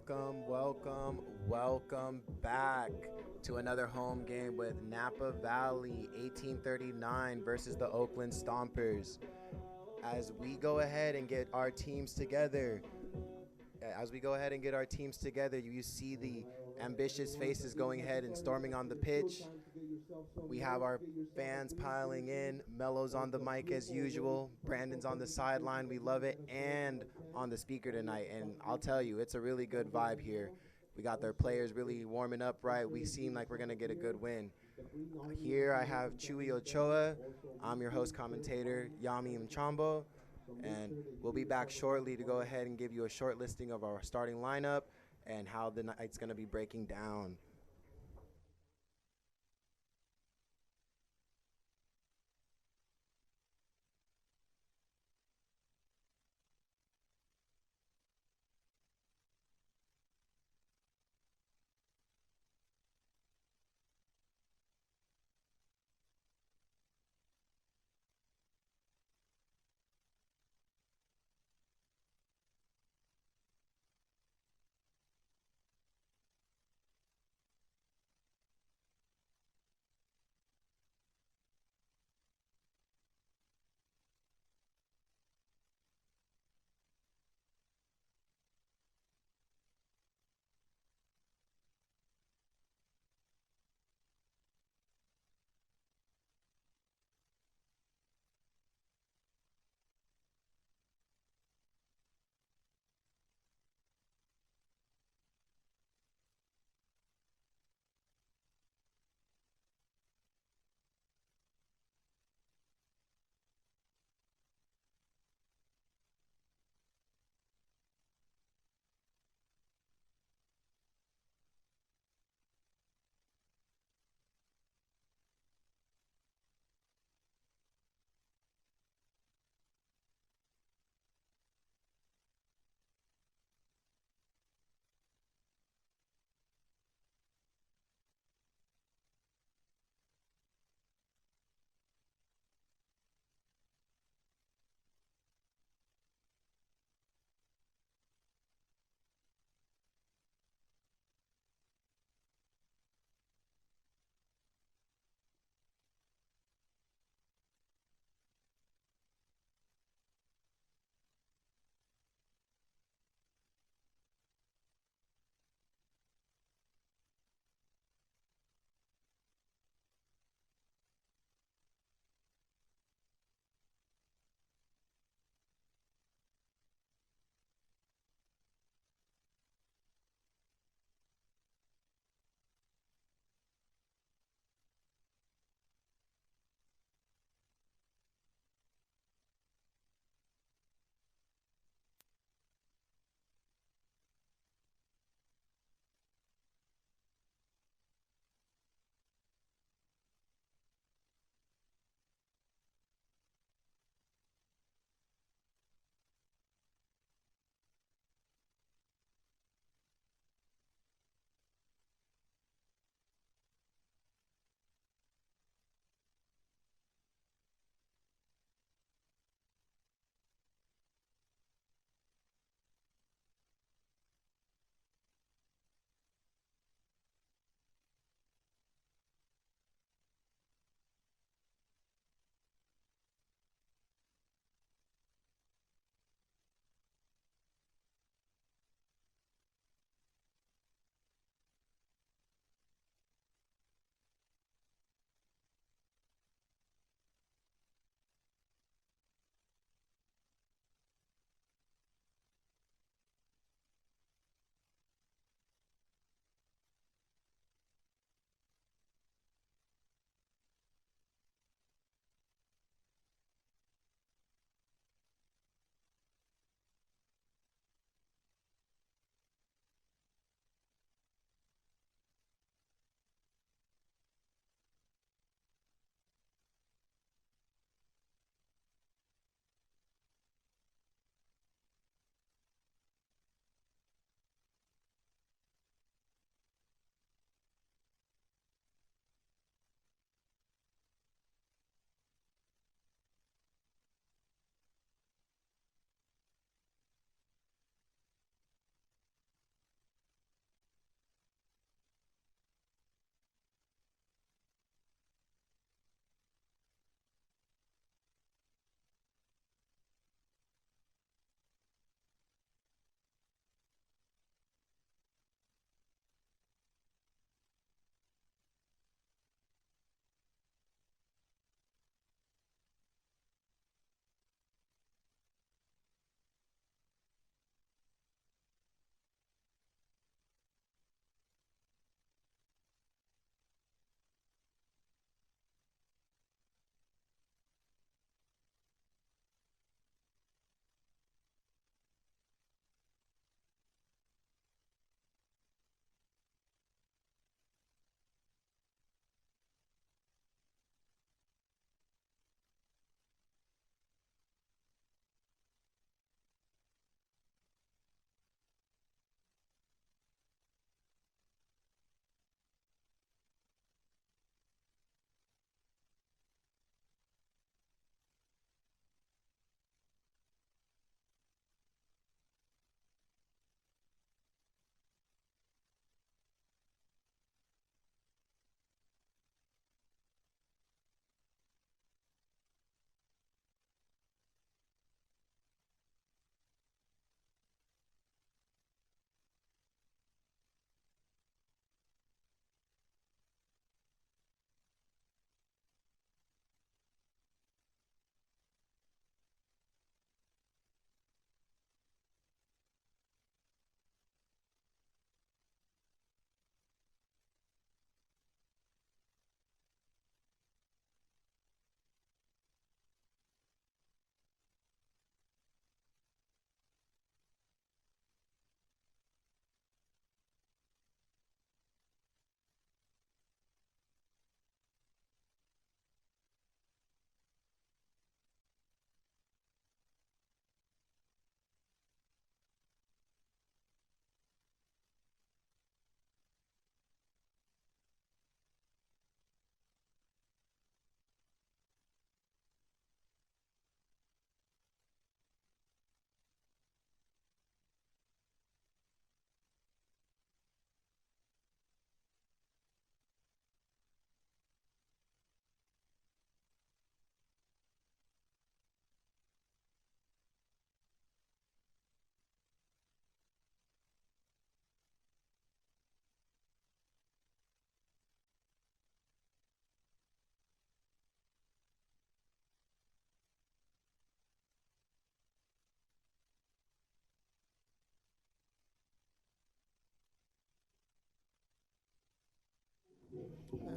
welcome back to another home game with Napa Valley 1839 versus the Oakland Stompers. As we go ahead and get our teams together, you see the ambitious faces going ahead and storming on the pitch. We have our fans piling in. Mello's on the mic as usual. Brandon's on the sideline. We love it. And on the speaker tonight. And I'll tell you, it's a really good vibe here. We got their players really warming up right. We seem like we're going to get a good win. Here I have Chewy Ochoa. I'm your host commentator, Yami Mchambo. And we'll be back shortly to go ahead and give you a short listing of our starting lineup and how the night's going to be breaking down.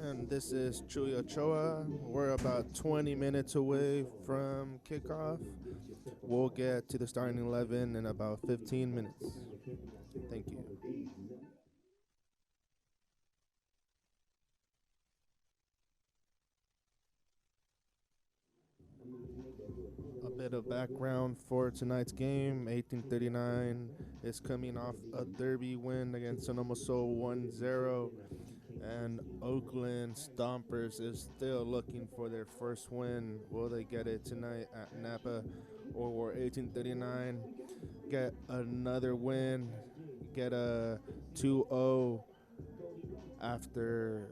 And this is Chuy Ochoa. We're about 20 minutes away from kickoff. We'll get to the starting 11 in about 15 minutes. Thank you. A bit of background for tonight's game. 1839 is coming off a derby win against Sonoma Soul 1-0. And Oakland Stompers is still looking for their first win. Will they get it tonight at Napa, or will 1839 get another win, get a 2-0 after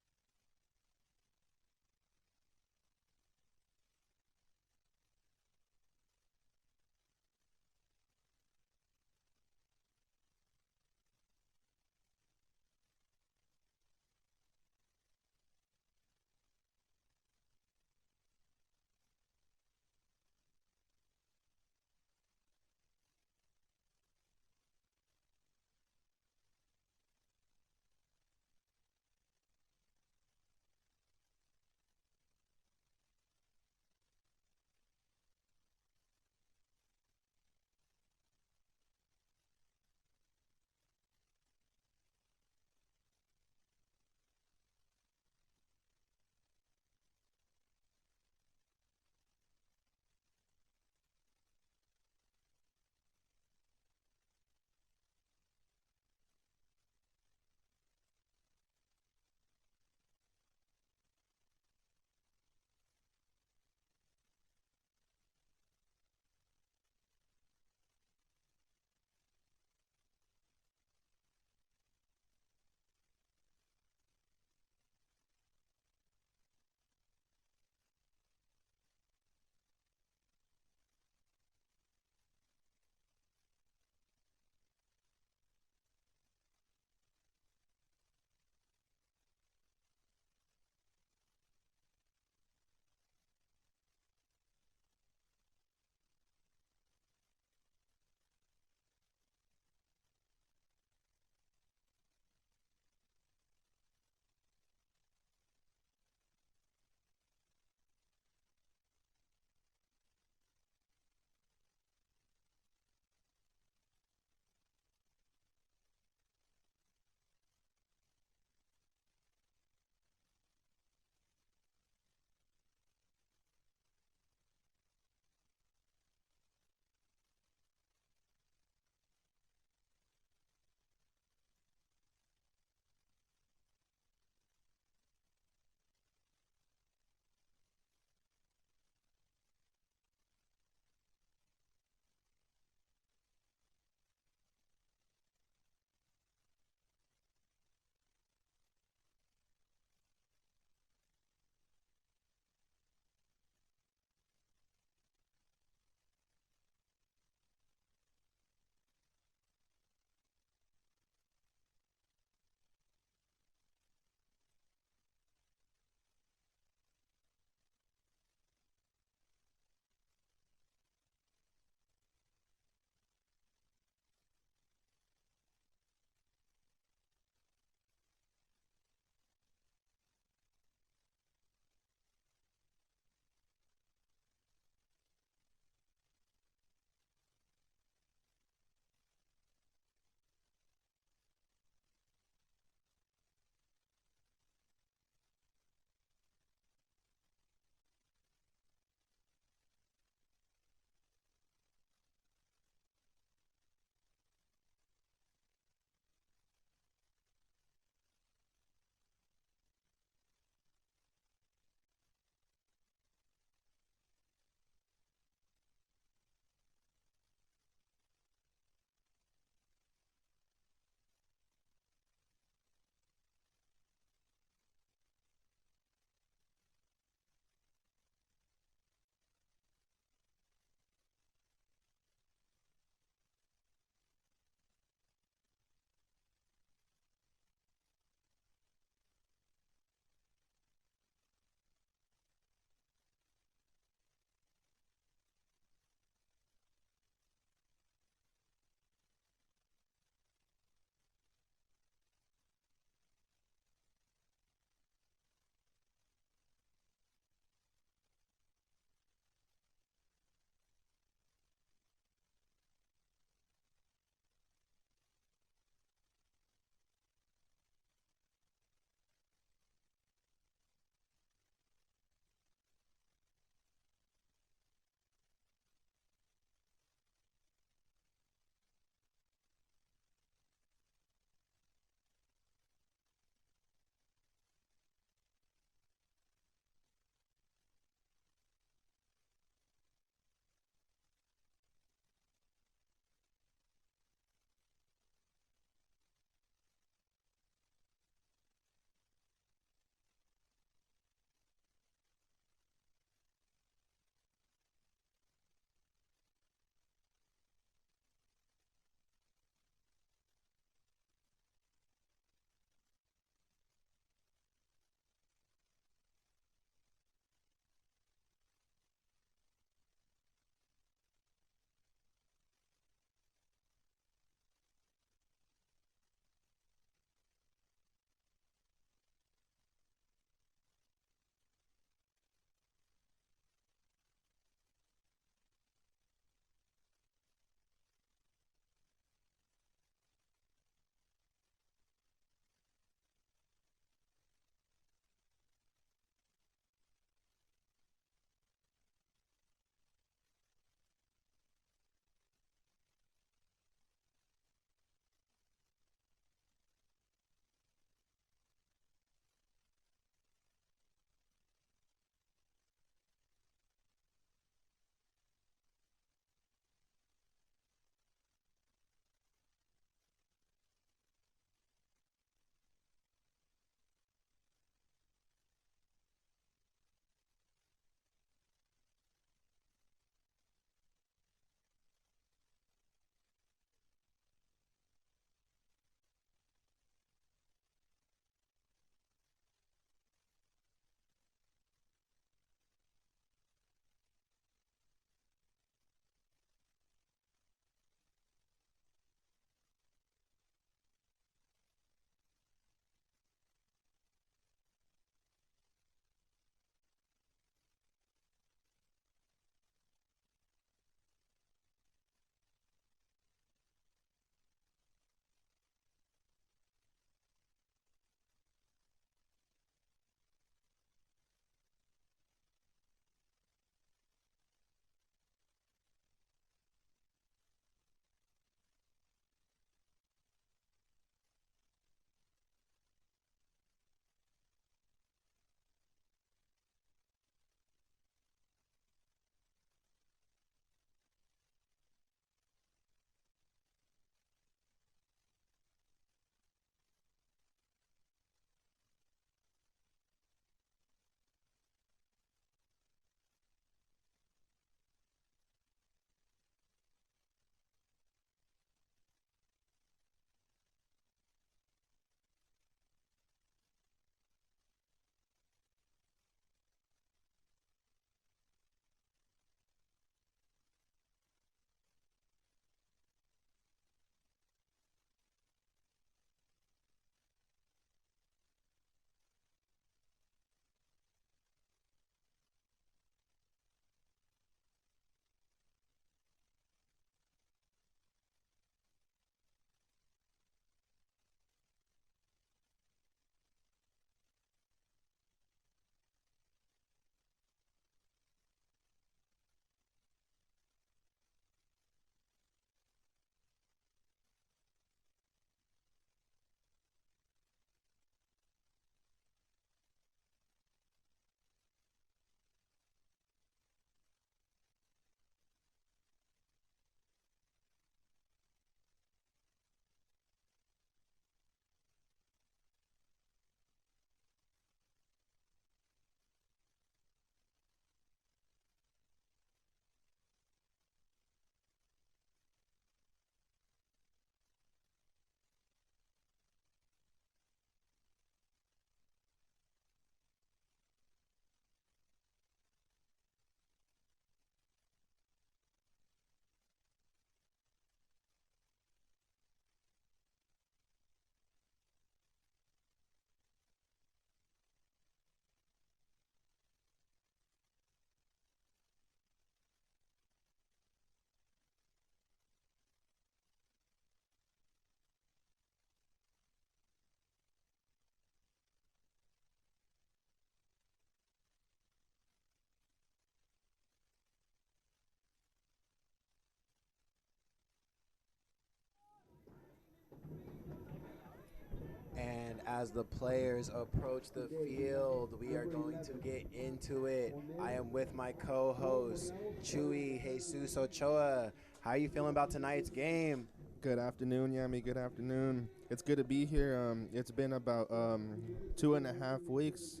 As the players approach the field, we are going to get into it. I am with my co-host, Chewy Jesus Ochoa. How are you feeling about tonight's game? Good afternoon, Yami. Good afternoon. It's good to be here. It's been about 2.5 weeks,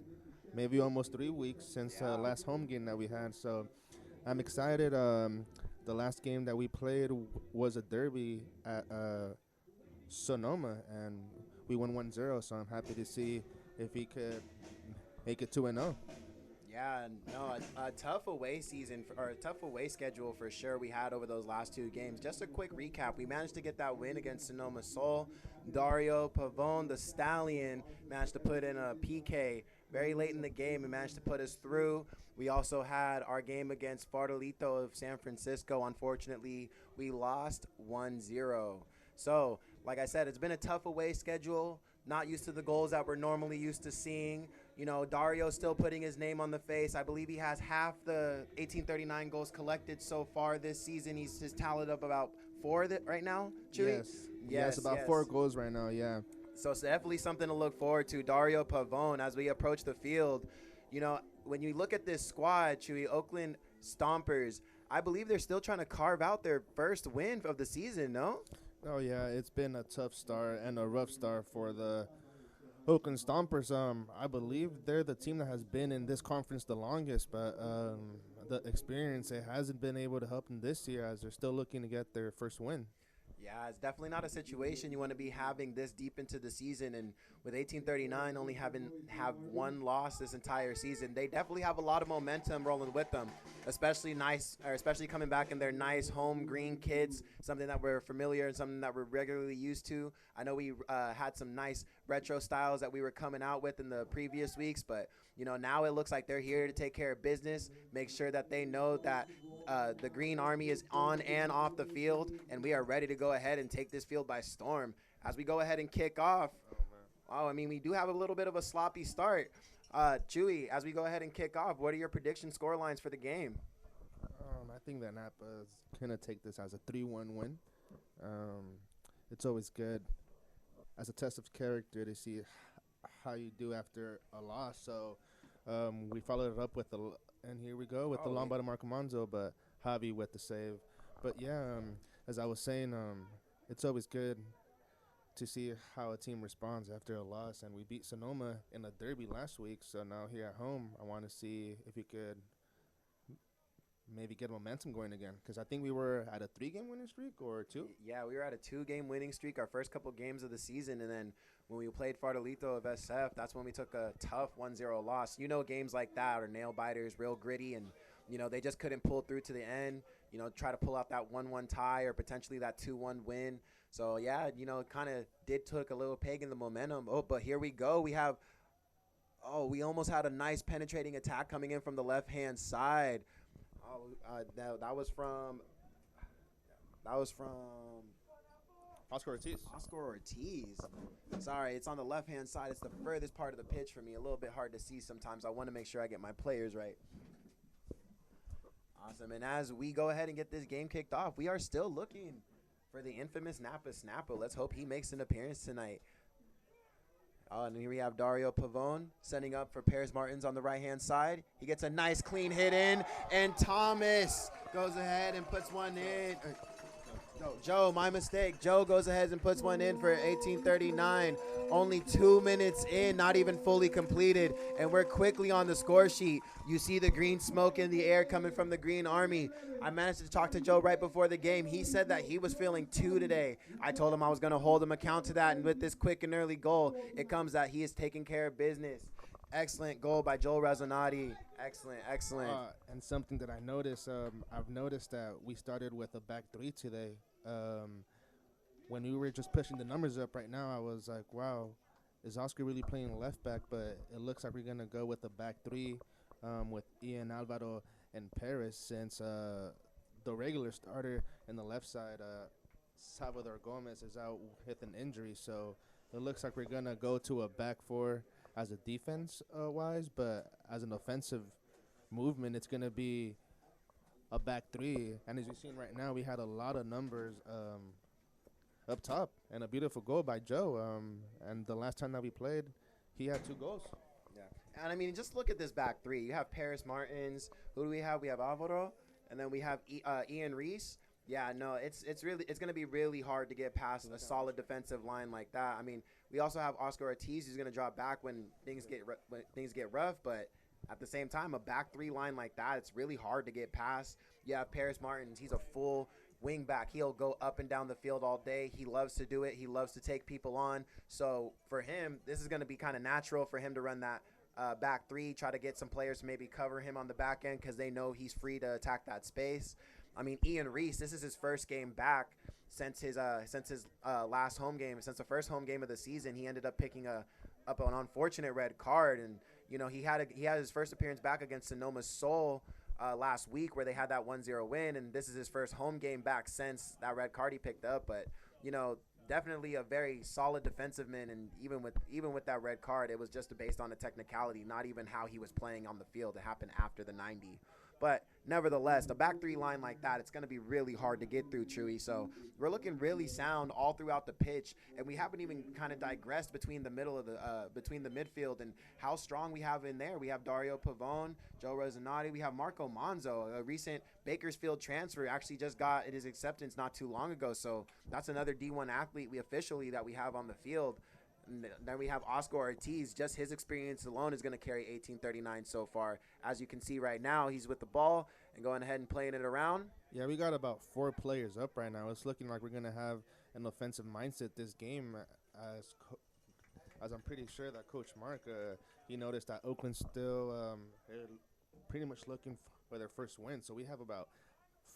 maybe almost 3 weeks since last home game that we had. So I'm excited. The last game that we played was a derby at Sonoma, and we won 1-0. So I'm happy to see if he could make it 2-0. Yeah, no, a tough away season or a tough away schedule for sure we had over those last two games. Just a quick recap: we managed to get that win against Sonoma Sol. Dario Pavone, the Stallion, managed to put in a PK very late in the game and managed to put us through. We also had our game against Fardelito of San Francisco. Unfortunately, we lost 1-0. So, like I said, it's been a tough away schedule. Not used to the goals that we're normally used to seeing. You know, Dario's still putting his name on the face. I believe he has half the 1839 goals collected so far this season. He's his tallied up about four right now, Chewy? Yes, about 4 goals right now, yeah. So it's definitely something to look forward to. Dario Pavone, as we approach the field. You know, when you look at this squad, Chewy, Oakland Stompers, I believe they're still trying to carve out their first win of the season, no? Oh, yeah, it's been a tough start and a rough start for the Oakland Stompers. I believe they're the team that has been in this conference the longest, but the experience, it hasn't been able to help them this year as they're still looking to get their first win. Yeah, it's definitely not a situation you want to be having this deep into the season, and with 1839 only have one loss this entire season, they definitely have a lot of momentum rolling with them, especially coming back in their nice home green kits, something that we're familiar and something that we're regularly used to. I know we had some nice retro styles that we were coming out with in the previous weeks, but you know, now it looks like they're here to take care of business, make sure that they know that the Green Army is on and off the field, and we are ready to go ahead and take this field by storm. As we go ahead and kick off, we do have a little bit of a sloppy start. Chewy, as we go ahead and kick off, what are your prediction score lines for the game? I think that Napa is going to take this as a 3-1 win. It's always good as a test of character to see how you do after a loss. So we followed it up with and here we go with the long ball to Marco Monzo, but Javi with the save. But yeah, as I was saying, it's always good to see how a team responds after a loss, and we beat Sonoma in a derby last week. So now here at home, I want to see if we could maybe get momentum going again, because I think we were at a 3-game winning streak or 2. Yeah, we were at a 2-game winning streak our first couple games of the season, and then when we played Fardelito of SF, that's when we took a tough 1-0 loss. You know, games like that are nail biters, real gritty, and you know, they just couldn't pull through to the end, you know, try to pull out that 1-1 tie or potentially that 2-1 win. So yeah, you know, kind of took a little peg in the momentum. But here we go. We almost had a nice penetrating attack coming in from the left-hand side. That was from Oscar Ortiz. Sorry, it's on the left-hand side. It's the furthest part of the pitch for me. A little bit hard to see sometimes. I want to make sure I get my players right. Awesome. And as we go ahead and get this game kicked off, we are still looking for the infamous Napa Snapper. Let's hope he makes an appearance tonight. And here we have Dario Pavone setting up for Paris Martins on the right-hand side. He gets a nice clean hit in, and Thomas goes ahead and puts one in. No, Joe, my mistake. Joe goes ahead and puts one in for 1839. Only 2 minutes in, not even fully completed, and we're quickly on the score sheet. You see the green smoke in the air coming from the Green Army. I managed to talk to Joe right before the game. He said that he was feeling 2 today. I told him I was going to hold him account to that, and with this quick and early goal, it comes that he is taking care of business. Excellent goal by Joel Razzonati. Excellent. And something that I noticed, I've noticed that we started with a back 3 today. When we were just pushing the numbers up right now, I was like, wow, is Oscar really playing left back? But it looks like we're going to go with a back 3 with Ian Alvaro and Paris, since the regular starter in the left side, Salvador Gomez, is out with an injury. So it looks like we're going to go to a back 4 as a defense-wise, but as an offensive movement, it's going to be a back 3. And as you've seen right now, we had a lot of numbers up top, and a beautiful goal by Joe. And the last time that we played, he had 2 goals. Yeah. And I mean, just look at this back three. You have Paris Martins. Who do we have? We have Alvaro, and then we have Ian Reese. Yeah, no, it's going to be really hard to get past a solid defensive line like that. I mean, we also have Oscar Ortiz, who's going to drop back when things get rough, but at the same time, a back three line like that, it's really hard to get past. You have Paris Martins. He's a full wing back. He'll go up and down the field all day. He loves to do it. He loves to take people on. So for him, this is going to be kind of natural for him to run that back three, try to get some players to maybe cover him on the back end because they know he's free to attack that space. I mean, Ian Reese, this is his first game back since his last home game. Since the first home game of the season, he ended up picking up an unfortunate red card. And, you know, he had his first appearance back against Sonoma Soul last week where they had that 1-0 win. And this is his first home game back since that red card he picked up. But, you know, definitely a very solid defensive man. And even with that red card, it was just based on the technicality, not even how he was playing on the field. It happened after the 90. But nevertheless, a back three line like that, it's going to be really hard to get through, Chewy. So we're looking really sound all throughout the pitch, and we haven't even kind of digressed between the middle of between the midfield and how strong we have in there. We have Dario Pavone, Joe Rosinati, we have Marco Manzo, a recent Bakersfield transfer, actually just got his acceptance not too long ago. So that's another D1 athlete that we have on the field. And then we have Oscar Ortiz. Just his experience alone is going to carry 1839 so far. As you can see right now, he's with the ball and going ahead and playing it around. Yeah, we got about 4 players up right now. It's looking like we're going to have an offensive mindset this game, as I'm pretty sure that Coach Mark, he noticed that Oakland's still they're pretty much looking for their first win. So we have about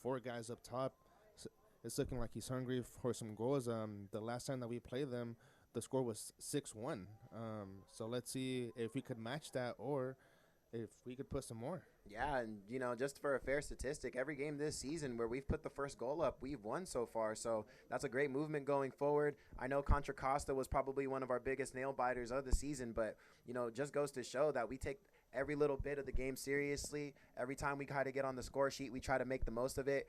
4 guys up top. So it's looking like he's hungry for some goals. The last time that we played them, the score was 6-1. So let's see if we could match that or if we could put some more. Yeah, and, you know, just for a fair statistic, every game this season where we've put the first goal up, we've won so far. So that's a great movement going forward. I know Contra Costa was probably one of our biggest nail biters of the season, but, you know, it just goes to show that we take every little bit of the game seriously. Every time we try to get on the score sheet, we try to make the most of it.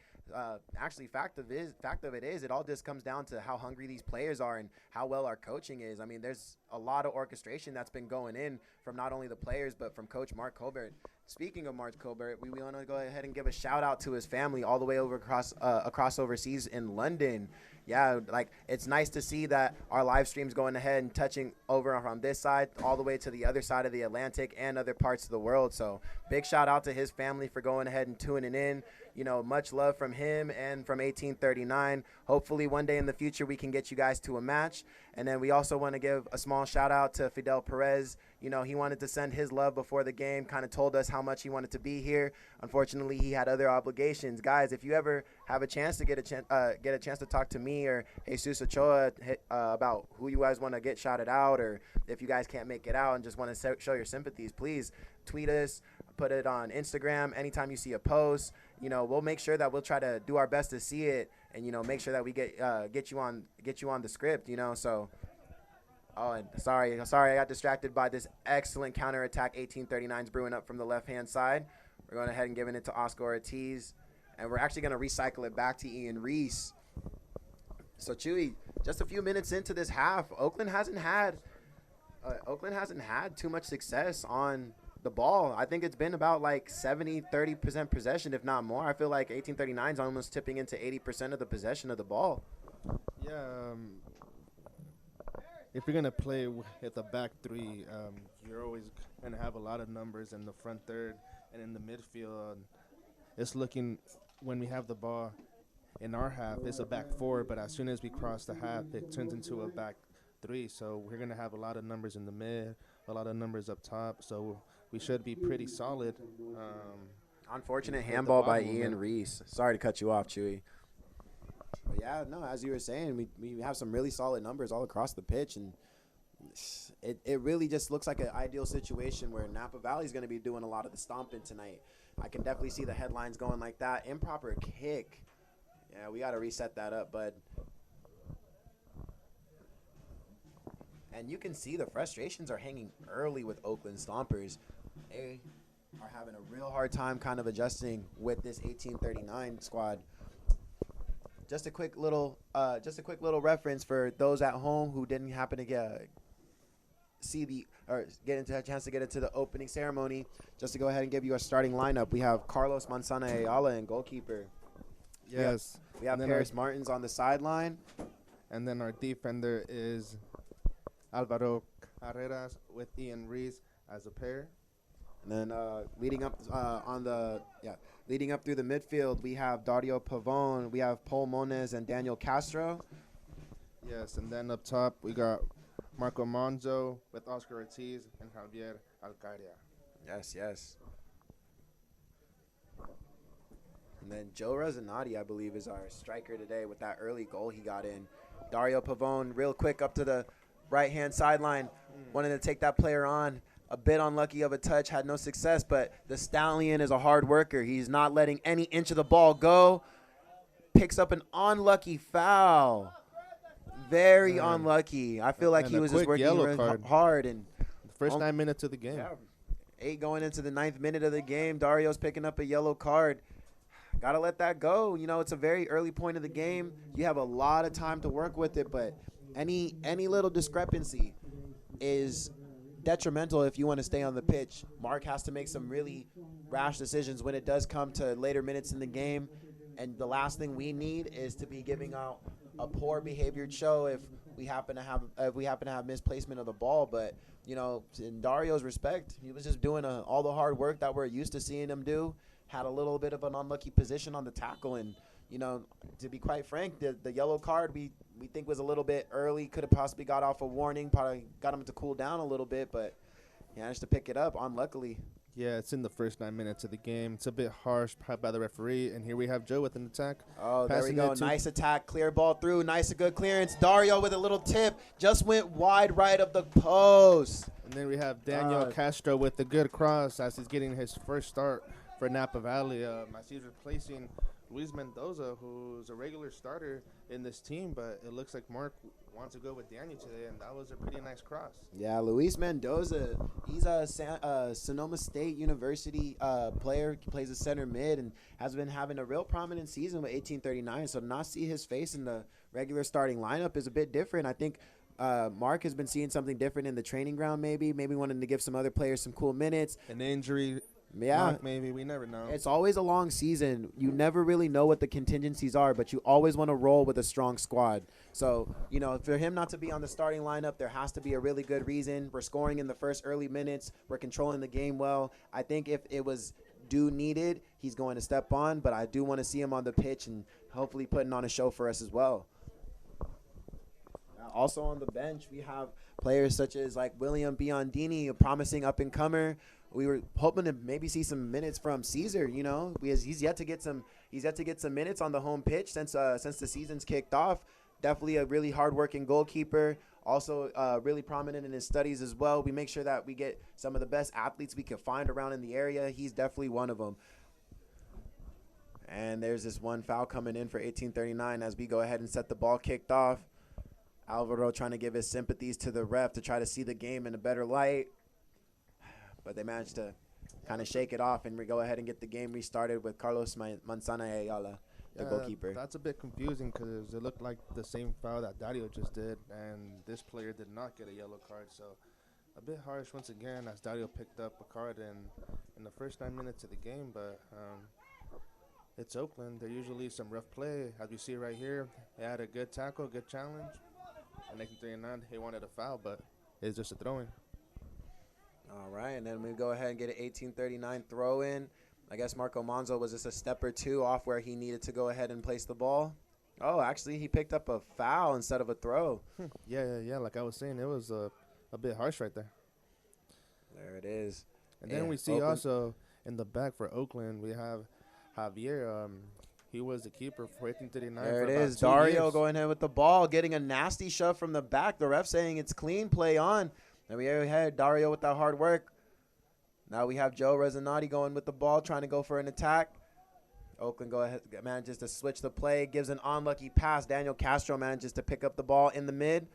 Actually, fact of it is, it all just comes down to how hungry these players are and how well our coaching is. I mean, there's a lot of orchestration that's been going in from not only the players, but from Coach Mark Colbert. Speaking of Mark Colbert, we want to go ahead and give a shout out to his family all the way over across overseas in London. Yeah, like, it's nice to see that our live stream's going ahead and touching over from this side all the way to the other side of the Atlantic and other parts of the world. So big shout out to his family for going ahead and tuning in. You know, much love from him and from 1839. Hopefully one day in the future we can get you guys to a match. And then we also want to give a small shout out to Fidel Perez. You know, he wanted to send his love before the game, kind of told us how much he wanted to be here. Unfortunately, he had other obligations. Guys, if you ever have a chance to get a chance to talk to me or Jesus Ochoa about who you guys want to get shouted out, or if you guys can't make it out and just want to show your sympathies, please tweet us, put it on Instagram. Anytime you see a post, you know, we'll make sure that we'll try to do our best to see it and, you know, make sure that we get you on the script, you know. So and sorry, I got distracted by this excellent counterattack 1839's brewing up from the left-hand side. We're going ahead and giving it to Oscar Ortiz, and we're actually going to recycle it back to Ian Reese. So, Chewy, just a few minutes into this half, Oakland hasn't had too much success on the ball. I think it's been about like 30% possession, if not more. I feel like 1839's almost tipping into 80% of the possession of the ball. Yeah, if you're going to play with a back three, you're always going to have a lot of numbers in the front third and in the midfield. It's looking, when we have the ball in our half, it's a back four, but as soon as we cross the half, it turns into a back three. So we're going to have a lot of numbers in the mid, a lot of numbers up top. So we should be pretty solid. Unfortunate handball by Ian Reese. Sorry to cut you off, Chewy. But yeah, no, as you were saying, we have some really solid numbers all across the pitch, and it really just looks like an ideal situation where Napa Valley is going to be doing a lot of the stomping tonight. I can definitely see the headlines going like that. Improper kick. Yeah, we got to reset that up, bud. And you can see the frustrations are hanging early with Oakland Stompers. They are having a real hard time kind of adjusting with this 1839 squad. just a quick little reference for those at home who didn't happen to get into a chance to get into the opening ceremony. Just to go ahead and give you a starting lineup, we have Carlos Manzana Ayala in goalkeeper. Yes. We have Paris Martins on the sideline. And then our defender is Alvaro Carreras with Ian Reese as a pair. And then leading up through the midfield, we have Dario Pavone, we have Paul Moniz and Daniel Castro. Yes, and then up top we got Marco Monzo with Oscar Ortiz and Javier Alcaria. Yes. And then Joe Resonati, I believe, is our striker today with that early goal he got in. Dario Pavone, real quick up to the right-hand sideline, wanted to take that player on. A bit unlucky of a touch, had no success, but the Stallion is a hard worker. He's not letting any inch of the ball go. Picks up an unlucky foul. Very unlucky. I feel like he was just working really hard. And the first 9 minutes of the game. Yeah, 8 going into the 9th minute of the game. Dario's picking up a yellow card. Got to let that go. You know, it's a very early point of the game. You have a lot of time to work with it, but any little discrepancy is detrimental if you want to stay on the pitch. Mark has to make some really rash decisions when it does come to later minutes in the game, and the last thing we need is to be giving out a poor behaviored show if we happen to have misplacement of the ball. But you know, in Dario's respect, he was just doing all the hard work that we're used to seeing him do. Had a little bit of an unlucky position on the tackle, and you know, to be quite frank, the yellow card we think was a little bit early. Could have possibly got off a warning, probably got him to cool down a little bit, but he managed to pick it up unluckily. Yeah, it's in the first 9 minutes of the game. It's a bit harsh by the referee, and here we have Joe with an attack. Oh, there we go. Nice attack, clear ball through. Nice and good clearance. Dario with a little tip, just went wide right of the post. And then we have Daniel Castro with a good cross as he's getting his first start for Napa Valley. As he's replacing Luis Mendoza, who's a regular starter in this team, but it looks like Mark wants to go with Daniel today, and that was a pretty nice cross. Yeah, Luis Mendoza, he's a Sonoma State University player. He plays a center mid and has been having a real prominent season with 1839, so to not see his face in the regular starting lineup is a bit different. I think Mark has been seeing something different in the training ground, maybe wanting to give some other players some cool minutes. An injury. Yeah, maybe we never know. It's always a long season. You never really know what the contingencies are, but you always want to roll with a strong squad. So, you know, for him not to be on the starting lineup, there has to be a really good reason. We're scoring in the first early minutes. We're controlling the game well. I think if it was needed, he's going to step on, but I do want to see him on the pitch and hopefully putting on a show for us as well. Also on the bench, we have players such as like William Biondini, a promising up-and-comer. We were hoping to maybe see some minutes from Caesar. You know, he's yet to get some minutes on the home pitch since the season's kicked off. Definitely a really hard-working goalkeeper. Also, really prominent in his studies as well. We make sure that we get some of the best athletes we could find around in the area. He's definitely one of them. And there's this one foul coming in for 1839 as we go ahead and set the ball kicked off. Alvaro trying to give his sympathies to the ref to try to see the game in a better light. But they managed to kind of shake it off and we go ahead and get the game restarted with Carlos Manzana Ayala, the goalkeeper. That's a bit confusing because it looked like the same foul that Dario just did, and this player did not get a yellow card. So a bit harsh once again as Dario picked up a card in the first 9 minutes of the game. But it's Oakland. There usually some rough play. As you see right here, they had a good tackle, good challenge. And 1939, he wanted a foul, but it's just a throw-in. All right, and then we go ahead and get an 1839 throw-in. I guess Marco Monzo was just a step or two off where he needed to go ahead and place the ball. Oh, actually, he picked up a foul instead of a throw. Yeah. Like I was saying, it was a bit harsh right there. There it is. And then we see Oakland. Also in the back for Oakland, we have Javier. He was the keeper for 1839. There it is. Dario going ahead with the ball, getting a nasty shove from the back. The ref saying it's clean, play on. And we had Dario with that hard work. Now we have Joe Resonati going with the ball, trying to go for an attack. Oakland manages to switch the play, gives an unlucky pass. Daniel Castro manages to pick up the ball in the mid.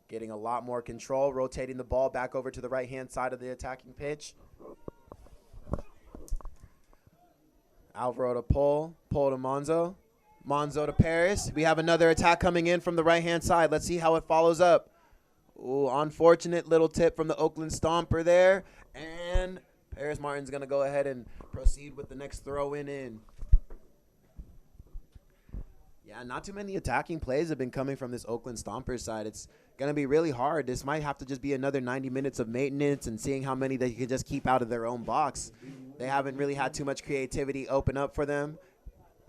Getting a lot more control, rotating the ball back over to the right-hand side of the attacking pitch. Alvaro to Paul to Monzo. Monzo to Paris. We have another attack coming in from the right-hand side. Let's see how it follows up. Ooh, unfortunate little tip from the Oakland Stomper there. And Paris Martin's going to go ahead and proceed with the next throw-in in. Yeah, not too many attacking plays have been coming from this Oakland Stompers side. It's going to be really hard. This might have to just be another 90 minutes of maintenance and seeing how many they can just keep out of their own box. They haven't really had too much creativity open up for them.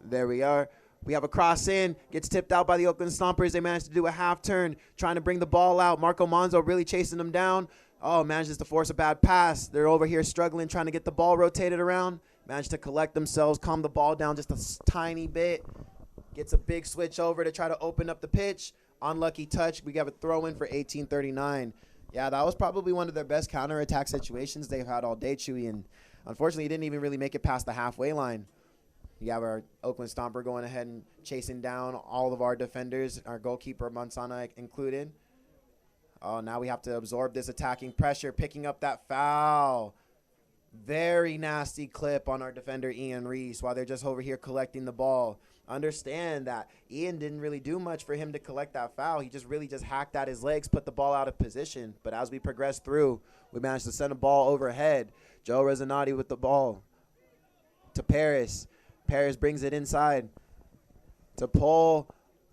There we are. We have a cross in, gets tipped out by the Oakland Stompers. They managed to do a half turn, trying to bring the ball out. Marco Monzo really chasing them down. Oh, manages to force a bad pass. They're over here struggling, trying to get the ball rotated around. Managed to collect themselves, calm the ball down just a tiny bit. Gets a big switch over to try to open up the pitch. Unlucky touch. We have a throw in for 1839. Yeah, that was probably one of their best counterattack situations they've had all day, Chewy. And unfortunately, he didn't even really make it past the halfway line. You have our Oakland Stomper going ahead and chasing down all of our defenders, our goalkeeper, Mansana included. Oh, now we have to absorb this attacking pressure, picking up that foul. Very nasty clip on our defender, Ian Reese, while they're just over here collecting the ball. Understand that Ian didn't really do much for him to collect that foul. He just really just hacked at his legs, put the ball out of position. But as we progress through, we managed to send a ball overhead. Joe Resonati with the ball to Paris. Paris brings it inside to Pole.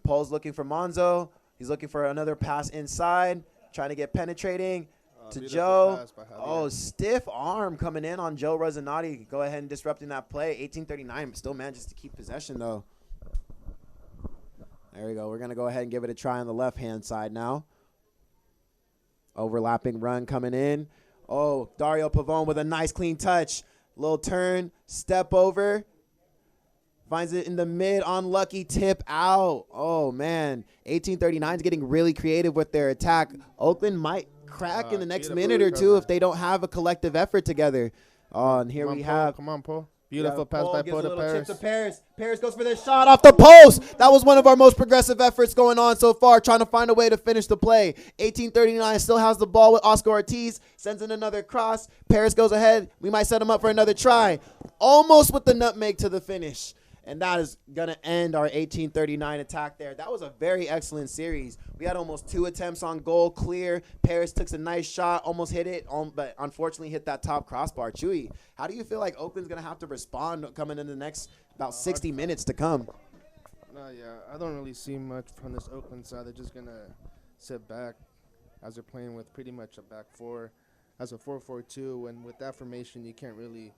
Pole's looking for Monzo. He's looking for another pass inside, trying to get penetrating to Joe. Oh, stiff arm coming in on Joe Resonati. Go ahead and disrupting that play. 1839 still manages to keep possession, though. There we go. We're going to go ahead and give it a try on the left-hand side now. Overlapping run coming in. Oh, Dario Pavone with a nice clean touch. Little turn, step over. Finds it in the mid, unlucky tip out. Oh, man. 1839 is getting really creative with their attack. Oakland might crack in the next minute or two if they don't have a collective effort together. Oh, and here we have. Come on, Paul. Beautiful pass by Paul to Paris. Paris goes for this shot off the post. That was one of our most progressive efforts going on so far, trying to find a way to finish the play. 1839 still has the ball with Oscar Ortiz. Sends in another cross. Paris goes ahead. We might set him up for another try. Almost with the nutmeg to the finish. And that is going to end our 1839 attack there. That was a very excellent series. We had almost 2 attempts on goal, clear. Paris took a nice shot, almost hit it, but unfortunately hit that top crossbar. Chewy, how do you feel like Oakland's going to have to respond coming in the next about 60 minutes to come? No, yeah, I don't really see much from this Oakland side. They're just going to sit back as they're playing with pretty much a back four as a 4-4-2. And with that formation, you can't really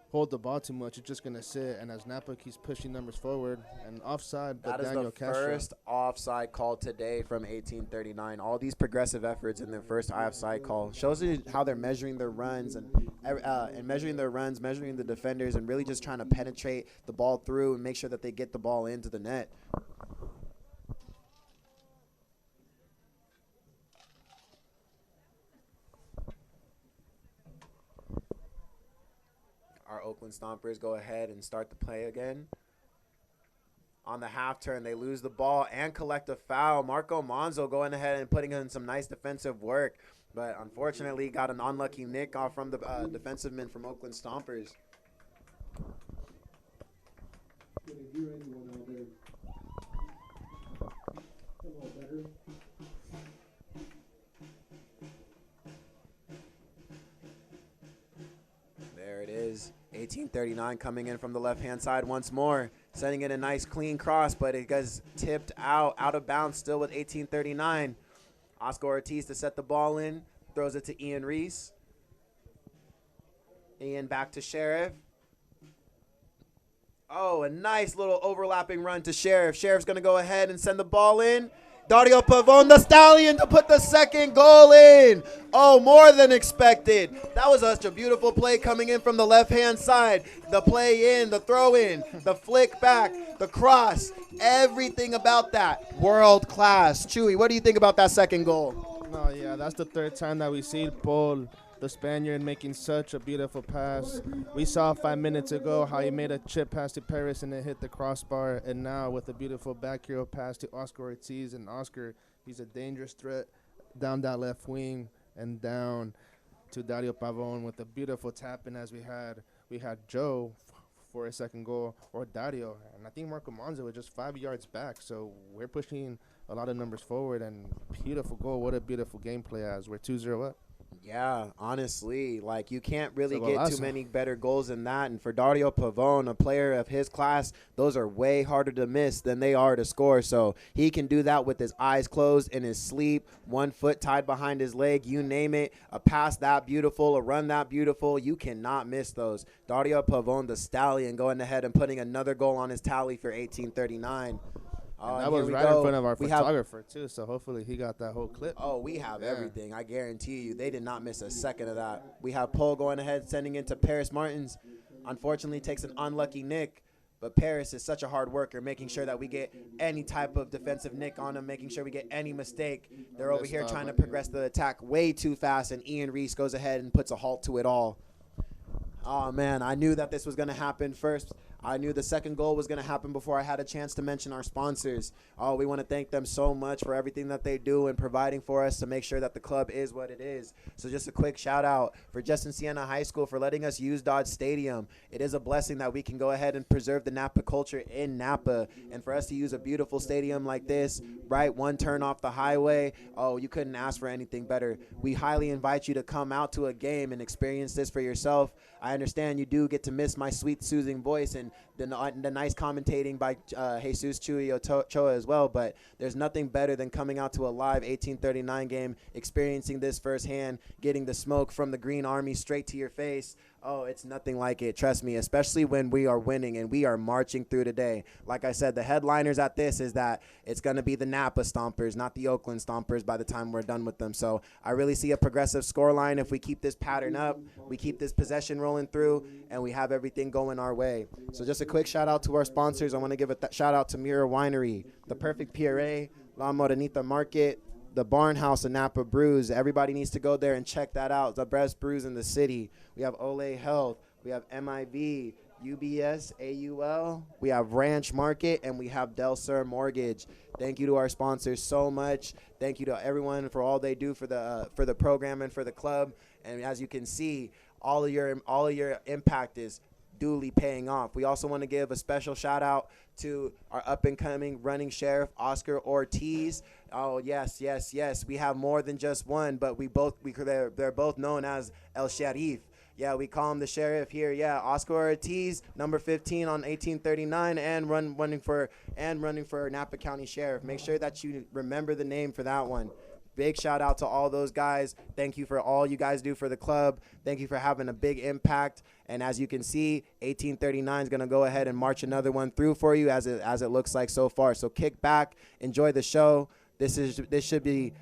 hold the ball too much. It's just going to sit, and as Napa keeps pushing numbers forward, and offside, but Daniel Castro. That is the first offside call today from 1839. All these progressive efforts in their first offside call shows you how they're measuring their runs and measuring their runs, measuring the defenders, and really just trying to penetrate the ball through and make sure that they get the ball into the net. Oakland Stompers go ahead and start the play again. On the half turn, they lose the ball and collect a foul. Marco Monzo going ahead and putting in some nice defensive work, but unfortunately got an unlucky nick off from the defensive men from Oakland Stompers. There it is. 1839 coming in from the left-hand side once more, sending in a nice clean cross, but it gets tipped out of bounds still with 1839. Oscar Ortiz to set the ball in, throws it to Ian Reese. Ian back to Sheriff. Oh, a nice little overlapping run to Sheriff. Sheriff's going to go ahead and send the ball in. Dario Pavone, the Stallion, to put the second goal in. Oh, more than expected. That was such a beautiful play coming in from the left-hand side. The play in, the throw in, the flick back, the cross, everything about that. World class. Chewy, what do you think about that second goal? No, yeah, that's the third time that we see Paul, the Spaniard, making such a beautiful pass. We saw 5 minutes ago how he made a chip pass to Paris and it hit the crossbar, and now with a beautiful back hero pass to Oscar Ortiz, and Oscar, he's a dangerous threat down that left wing and down to Dario Pavone with a beautiful tap in as we had Joe for his second goal, or Dario. And I think Marco Monza was just 5 yards back. So we're pushing a lot of numbers forward, and beautiful goal. What a beautiful gameplay as we're 2-0 up. Yeah, honestly, like you can't really So get too golazo. many better goals than that. And for Dario Pavone, a player of his class, those are way harder to miss than they are to score. So he can do that with his eyes closed, in his sleep, 1 foot tied behind his leg, you name it. A pass that beautiful, a run that beautiful, you cannot miss those. Dario Pavone, the stallion, going ahead and putting another goal on his tally for 1839. And that was right in front of our photographer, too, so hopefully he got that whole clip. Oh, we have everything. I guarantee you. They did not miss a second of that. We have Paul going ahead, sending into Paris Martins. Unfortunately, takes an unlucky nick, but Paris is such a hard worker, making sure that we get any type of defensive nick on him, making sure we get any mistake. They're over here trying to progress the attack way too fast, and Ian Reese goes ahead and puts a halt to it all. Oh, man, I knew that this was going to happen first. I knew the second goal was going to happen before I had a chance to mention our sponsors. Oh, we want to thank them so much for everything that they do and providing for us to make sure that the club is what it is. So just a quick shout out for Justin Siena High School for letting us use Dodge Stadium. It is a blessing that we can go ahead and preserve the Napa culture in Napa. And for us to use a beautiful stadium like this, right, 1 turn off the highway, oh, you couldn't ask for anything better. We highly invite you to come out to a game and experience this for yourself. I understand you do get to miss my sweet, soothing voice and the nice commentating by Jesus Chuy Ochoa as well, but there's nothing better than coming out to a live 1839 game, experiencing this firsthand, getting the smoke from the Green Army straight to your face. Oh, it's nothing like it, trust me, especially when we are winning and we are marching through today. Like I said, the headliners at this is that it's going to be the Napa Stompers, not the Oakland Stompers by the time we're done with them. So I really see a progressive scoreline if we keep this pattern up, we keep this possession rolling through, and we have everything going our way. So just a quick shout out to our sponsors. I want to give a shout out to Mira Winery, the Perfect PRA, La Morenita Market, the Barn House and Napa Brews. Everybody needs to go there and check that out. The best brews in the city. We have Olay Health. We have MIV, UBS, AUL. We have Ranch Market, and we have Del Sur Mortgage. Thank you to our sponsors so much. Thank you to everyone for all they do for the program and for the club. And as you can see, all of your impact is duly paying off. We also want to give a special shout out to our up-and-coming running sheriff, Oscar Ortiz. Oh, yes. We have more than just one, but they're both known as El Sheriff. Yeah, we call him the sheriff here. Yeah, Oscar Ortiz, number 15 on 1839, and running for Napa County Sheriff. Make sure that you remember the name for that one. Big shout out to all those guys. Thank you for all you guys do for the club. Thank you for having a big impact. And as you can see, 1839 is going to go ahead and march another one through for you as it looks like so far. So kick back, enjoy the show. This should be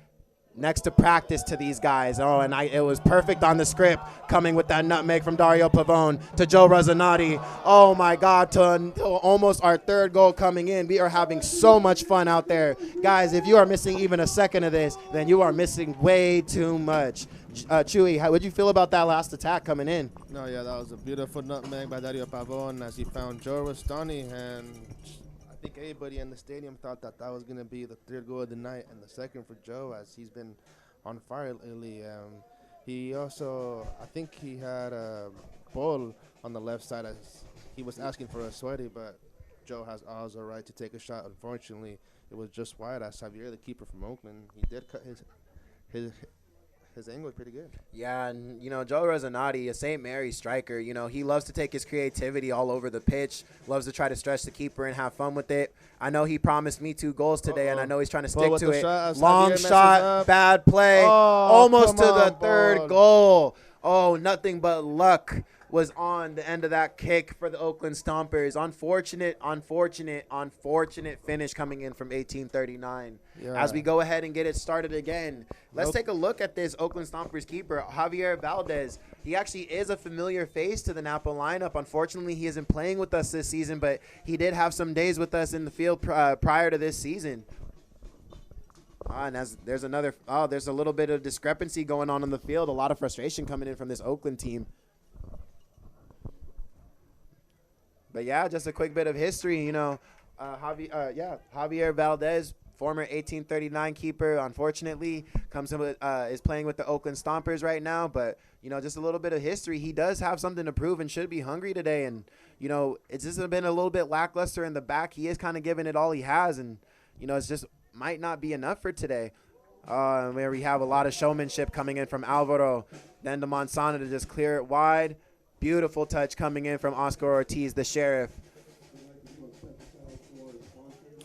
next to practice to these guys. Oh, and it was perfect on the script, coming with that nutmeg from Dario Pavone to Joe Rosanati. Oh, my God, to almost our third goal coming in. We are having so much fun out there. Guys, if you are missing even a second of this, then you are missing way too much. Chewy, how would you feel about that last attack coming in? No, yeah, that was a beautiful nutmeg by Dario Pavone as he found Joe Rosanati, and I think everybody in the stadium thought that was going to be the third goal of the night and the second for Joe, as he's been on fire lately. He also, I think he had a ball on the left side as he was asking for a sweaty, but Joe has all the right to take a shot. Unfortunately, it was just wide as Javier, the keeper from Oakland. He did cut his angle was pretty good. Yeah, and, Joe Rosanati, a St. Mary's striker, he loves to take his creativity all over the pitch, loves to try to stretch the keeper and have fun with it. I know he promised me 2 goals today, and I know he's trying to stick to it. Long shot, bad play, almost to the third goal. Oh, nothing but luck was on the end of that kick for the Oakland Stompers. Unfortunate finish coming in from 1839. Yeah. As we go ahead and get it started again, let's take a look at this Oakland Stompers keeper, Javier Valdez. He actually is a familiar face to the Napa lineup. Unfortunately, he isn't playing with us this season, but he did have some days with us in the field prior to this season. And there's a little bit of discrepancy going on in the field. A lot of frustration coming in from this Oakland team. But yeah, just a quick bit of history, Javier Valdez, former 1839 keeper, unfortunately, comes in with, is playing with the Oakland Stompers right now. But, you know, just a little bit of history. He does have something to prove and should be hungry today. And, you know, it's just been a little bit lackluster in the back. He is kind of giving it all he has. And, you know, it's just might not be enough for today. Where we have a lot of showmanship coming in from Alvaro. Then to Monsanto to just clear it wide. Beautiful touch coming in from Oscar Ortiz, the sheriff.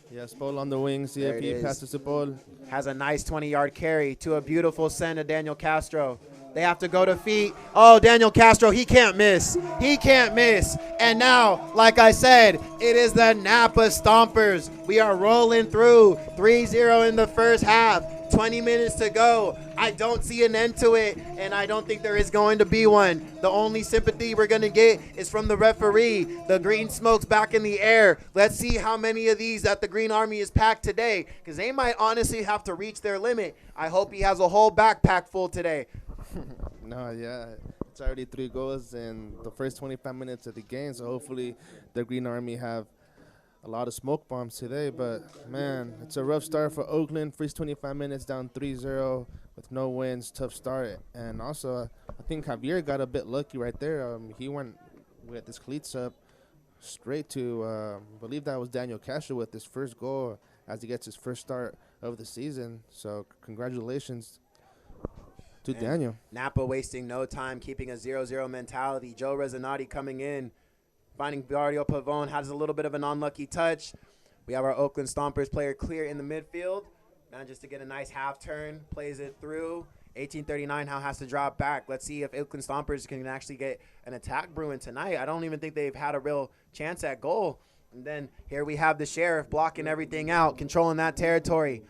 Yes, ball on the wing. CFP passes the ball. Has a nice 20-yard carry to a beautiful send to Daniel Castro. They have to go to feet. Oh, Daniel Castro, he can't miss. He can't miss. And now, like I said, it is the Napa Stompers. We are rolling through 3-0 in the first half. 20 minutes to go. I don't see an end to it, and I don't think there is going to be one. The only sympathy we're going to get is from the referee. The green smoke's back in the air. Let's see how many of these that the Green Army is packed today, because they might honestly have to reach their limit. I hope he has a whole backpack full today. No, yeah. It's already 3 goals in the first 25 minutes of the game, so hopefully the Green Army have a lot of smoke bombs today. But, man, it's a rough start for Oakland. First 25 minutes down 3-0 with no wins. Tough start. And also, I think Javier got a bit lucky right there. He went with his cleats up straight to, I believe that was Daniel Castro with his first goal as he gets his first start of the season. So, congratulations to Daniel. Napa wasting no time, keeping a 0-0 mentality. Joe Resonati coming in. Finding Barrio Pavone, has a little bit of an unlucky touch. We have our Oakland Stompers player clear in the midfield. Manages to get a nice half turn, plays it through. 1839 now has to drop back. Let's see if Oakland Stompers can actually get an attack brewing tonight. I don't even think they've had a real chance at goal. And then here we have the sheriff blocking everything out, controlling that territory.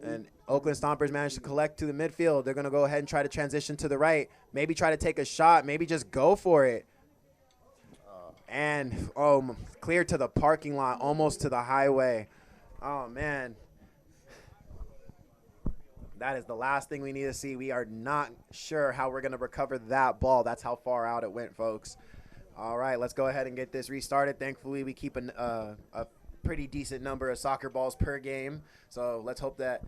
And Oakland Stompers managed to collect to the midfield. They're going to go ahead and try to transition to the right. Maybe try to take a shot. Maybe just go for it. And, clear to the parking lot, almost to the highway. Oh, man. That is the last thing we need to see. We are not sure how we're going to recover that ball. That's how far out it went, folks. All right, let's go ahead and get this restarted. Thankfully, we keep a pretty decent number of soccer balls per game. So let's hope that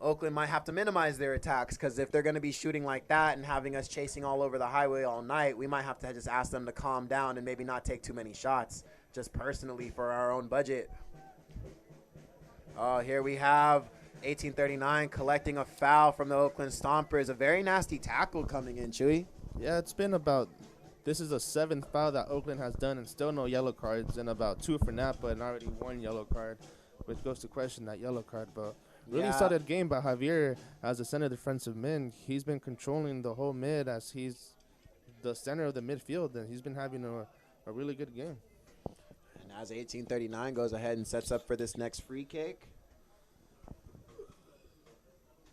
Oakland might have to minimize their attacks, because if they're going to be shooting like that and having us chasing all over the highway all night, we might have to just ask them to calm down and maybe not take too many shots, just personally for our own budget. Here we have 1839 collecting a foul from the Oakland Stompers. A very nasty tackle coming in, Chewy. Yeah, it's been about – this is the 7th foul that Oakland has done, and still no yellow cards, and about 2 for Napa and already 1 yellow card, which goes to question that yellow card. But really solid game by Javier as the center defensive mid. He's been controlling the whole mid as he's the center of the midfield, and he's been having a really good game. And as 1839 goes ahead and sets up for this next free kick,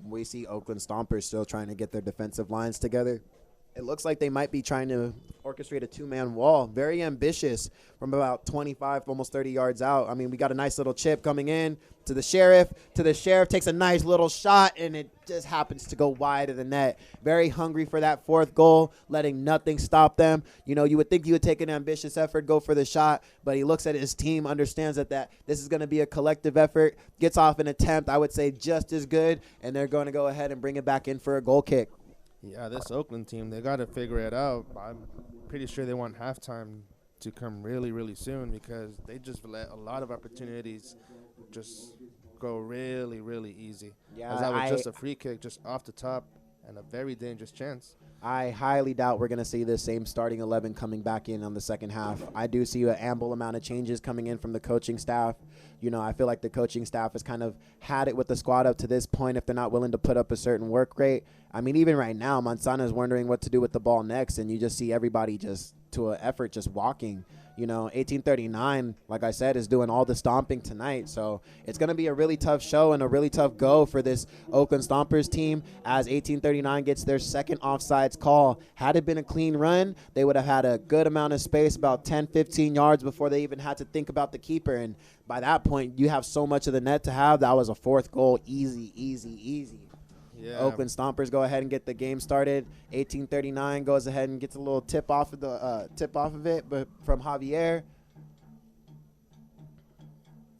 we see Oakland Stompers still trying to get their defensive lines together. It looks like they might be trying to orchestrate a 2-man wall. Very ambitious from about 25, almost 30 yards out. I mean, we got a nice little chip coming in to the sheriff. Takes a nice little shot, and it just happens to go wide of the net. Very hungry for that 4th goal, letting nothing stop them. You know, you would think you would take an ambitious effort, go for the shot, but he looks at his team, understands that this is going to be a collective effort, gets off an attempt, I would say just as good, and they're going to go ahead and bring it back in for a goal kick. Yeah, this Oakland team, they got to figure it out. I'm pretty sure they want halftime to come really, really soon, because they just let a lot of opportunities just go really, really easy. Yeah, that was just a free kick just off the top and a very dangerous chance. I highly doubt we're going to see the same starting 11 coming back in on the second half. I do see an ample amount of changes coming in from the coaching staff. You know, I feel like the coaching staff has kind of had it with the squad up to this point if they're not willing to put up a certain work rate. I mean, even right now, Manzana's wondering what to do with the ball next, and you just see everybody just to an effort just walking. You know, 1839, like I said, is doing all the stomping tonight. So it's going to be a really tough show and a really tough go for this Oakland Stompers team as 1839 gets their second offsides call. Had it been a clean run, they would have had a good amount of space, about 10, 15 yards before they even had to think about the keeper. And by that point, you have so much of the net to have. That was a 4th goal. Easy, easy, easy. Yeah. Oakland Stompers go ahead and get the game started. 1839 goes ahead and gets a little tip off of it, but from Javier.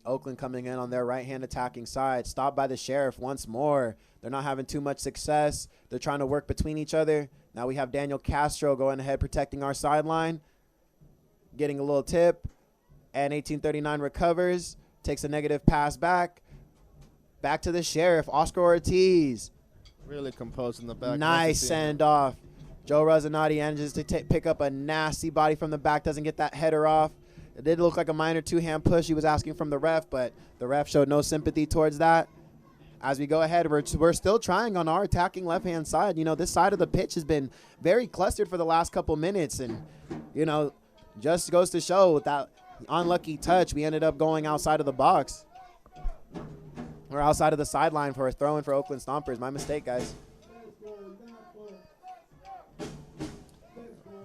Oakland coming in on their right-hand attacking side. Stopped by the Sheriff once more. They're not having too much success. They're trying to work between each other. Now we have Daniel Castro going ahead protecting our sideline. Getting a little tip. And 1839 recovers. Takes a negative pass back. Back to the Sheriff. Oscar Ortiz. Really composed in the back. Nice send-off. Joe Rezanati manages to pick up a nasty body from the back. Doesn't get that header off. It did look like a minor two-hand push he was asking from the ref, but the ref showed no sympathy towards that. As we go ahead, we're still trying on our attacking left-hand side. You know, this side of the pitch has been very clustered for the last couple minutes, and, you know, just goes to show with that unlucky touch, we ended up going outside of the box. Or outside of the sideline for a throw-in for Oakland Stompers. My mistake, guys.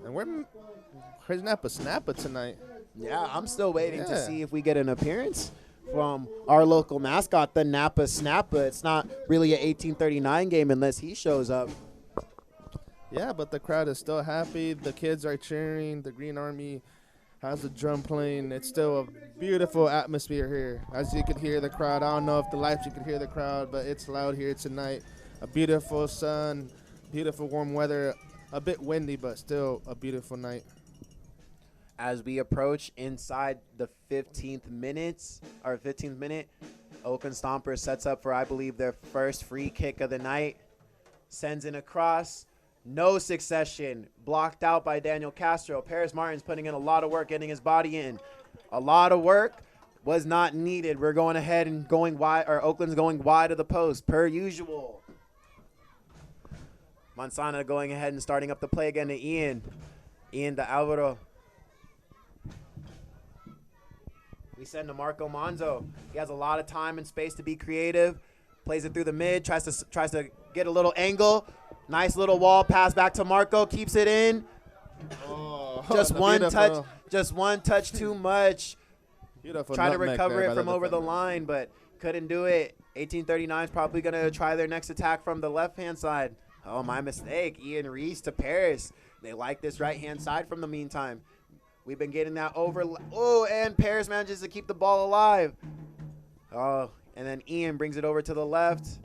And where's Napa Snappa tonight? Yeah, I'm still waiting to see if we get an appearance from our local mascot, the Napa Snappa. It's not really an 1839 game unless he shows up. Yeah, but the crowd is still happy. The kids are cheering. The Green Army has the drum playing. It's still a beautiful atmosphere here. As you can hear the crowd. I don't know if the lights you can hear the crowd, but it's loud here tonight. A beautiful sun, beautiful warm weather. A bit windy, but still a beautiful night. As we approach inside the 15th minute, Oakland Stompers sets up for, I believe, their first free kick of the night. Sends in a cross. No succession. Blocked out by Daniel Castro. Paris Martin's putting in a lot of work, getting his body in. A lot of work was not needed. We're going ahead and going wide, or Oakland's going wide of the post, per usual. Manzana going ahead and starting up the play again to Ian. Ian to Alvaro. We send to Marco Monzo. He has a lot of time and space to be creative. Plays it through the mid, tries to get a little angle. Nice little wall pass back to Marco, keeps it in. Oh, just one touch too much. Try to recover it from over the line, but couldn't do it. 1839 is probably going to try their next attack from the left-hand side. Oh, my mistake. Ian Reese to Paris. They like this right-hand side from the meantime. We've been getting that over. Oh, and Paris manages to keep the ball alive. Oh, and then Ian brings it over to the left,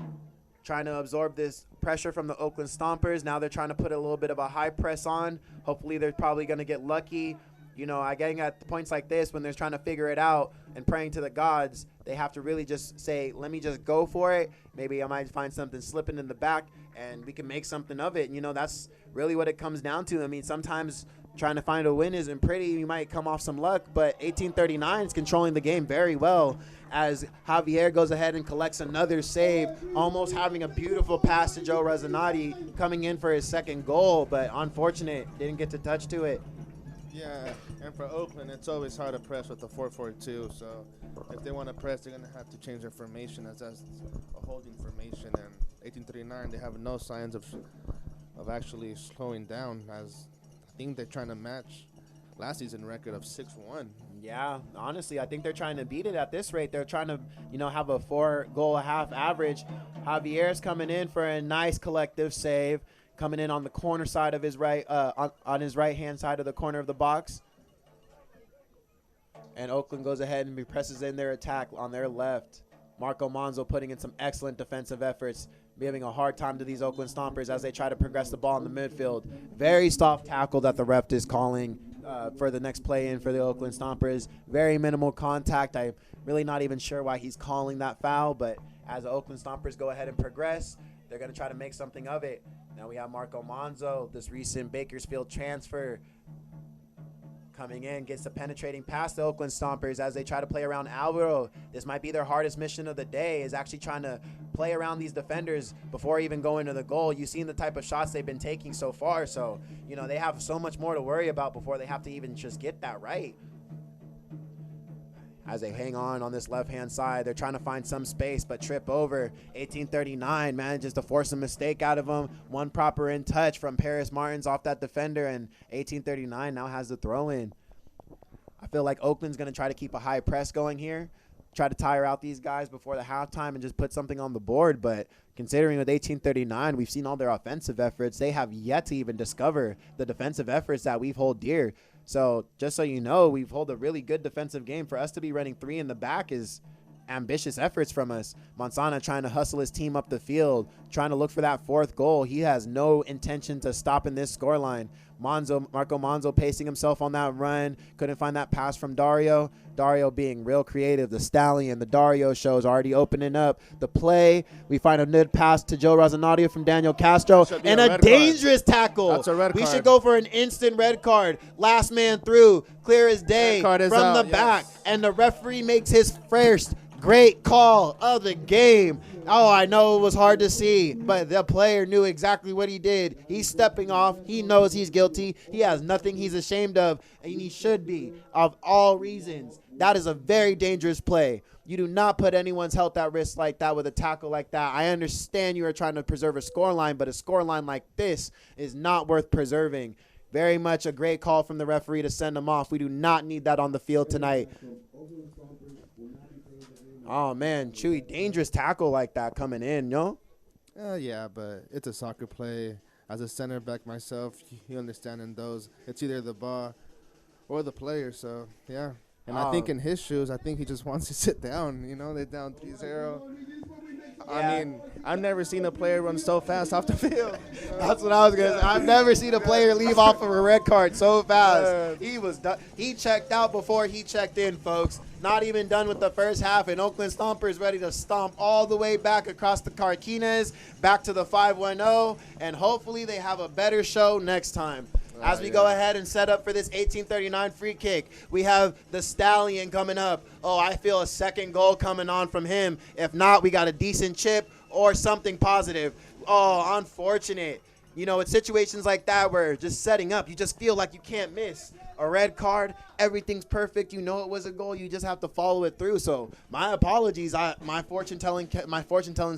trying to absorb this pressure from the Oakland Stompers. Now they're trying to put a little bit of a high press on. Hopefully they're probably going to get lucky. You know, getting at points like this when they're trying to figure it out and praying to the gods, they have to really just say, let me just go for it. Maybe I might find something slipping in the back and we can make something of it. And, you know, that's really what it comes down to. I mean, sometimes trying to find a win isn't pretty. You might come off some luck, but 1839 is controlling the game very well as Javier goes ahead and collects another save, almost having a beautiful pass to Joe Rezanati coming in for his second goal, but unfortunate, didn't get to touch to it. Yeah, and for Oakland, it's always hard to press with the 4-4-2, so if they want to press, they're going to have to change their formation as that's a holding formation, and 1839, they have no signs of actually slowing down, as I think they're trying to match last season record of 6-1. Yeah, honestly, I think they're trying to beat it at this rate. They're trying to, you know, have a 4-goal-a-half average. Javier's coming in for a nice collective save, coming in on the corner side of his on his right-hand side of the corner of the box. And Oakland goes ahead and presses in their attack on their left. Marco Monzo putting in some excellent defensive efforts, giving a hard time to these Oakland Stompers as they try to progress the ball in the midfield. Very soft tackle that the ref is calling for the next play in for the Oakland Stompers. Very minimal contact. I'm really not even sure why he's calling that foul, but as the Oakland Stompers go ahead and progress, they're going to try to make something of it. Now we have Marco Monzo, this recent Bakersfield transfer, coming in, gets the penetrating past the Oakland Stompers as they try to play around Alvaro. This might be their hardest mission of the day, is actually trying to play around these defenders before even going to the goal. You've seen the type of shots they've been taking so far, so, you know, they have so much more to worry about before they have to even just get that right. As they hang on this left-hand side, they're trying to find some space, but trip over. 1839 manages to force a mistake out of them. One proper in touch from Paris Martins off that defender, and 1839 now has the throw-in. I feel like Oakland's going to try to keep a high press going here, try to tire out these guys before the halftime and just put something on the board. But considering with 1839, we've seen all their offensive efforts. They have yet to even discover the defensive efforts that we've hold dear. So just so you know, we've held a really good defensive game. For us to be running 3 in the back is ambitious efforts from us. Mansana trying to hustle his team up the field, trying to look for that 4th goal. He has no intention to stop in this scoreline. Marco Monzo pacing himself on that run. Couldn't find that pass from Dario. Dario being real creative. The Stallion, the Dario show is already opening up the play. We find a good pass to Joe Rosanadio from Daniel Castro. And a dangerous tackle. That's a red card. We should go for an instant red card. Last man through. Clear as day from the back. And the referee makes his first great call of the game. Oh, I know it was hard to see, but the player knew exactly what he did. He's stepping off. He knows he's guilty. He has nothing he's ashamed of, and he should be, of all reasons. That is a very dangerous play. You do not put anyone's health at risk like that with a tackle like that. I understand you are trying to preserve a scoreline, but a scoreline like this is not worth preserving. Very much a great call from the referee to send him off. We do not need that on the field tonight. Oh, man, Chewy, dangerous tackle like that coming in, no? Yeah, but it's a soccer play. As a center back myself, you understand in those. It's either the ball or the player, so, yeah. And I think in his shoes, I think he just wants to sit down. You know, they're down 3-0. Yeah. I mean, I've never seen a player run so fast off the field. That's what I was going to say. I've never seen a player leave off of a red card so fast. He was done. He checked out before he checked in, folks. Not even done with the first half, and Oakland Stompers ready to stomp all the way back across the Carquines, back to the 5-1-0, and hopefully they have a better show next time. As we go ahead and set up for this 1839 free kick, we have the Stallion coming up. Oh, I feel a second goal coming on from him. If not, we got a decent chip or something positive. Oh, unfortunate. You know, it's situations like that where just setting up, you just feel like you can't miss. A red card, everything's perfect. You know it was a goal. You just have to follow it through. So my apologies. My fortune telling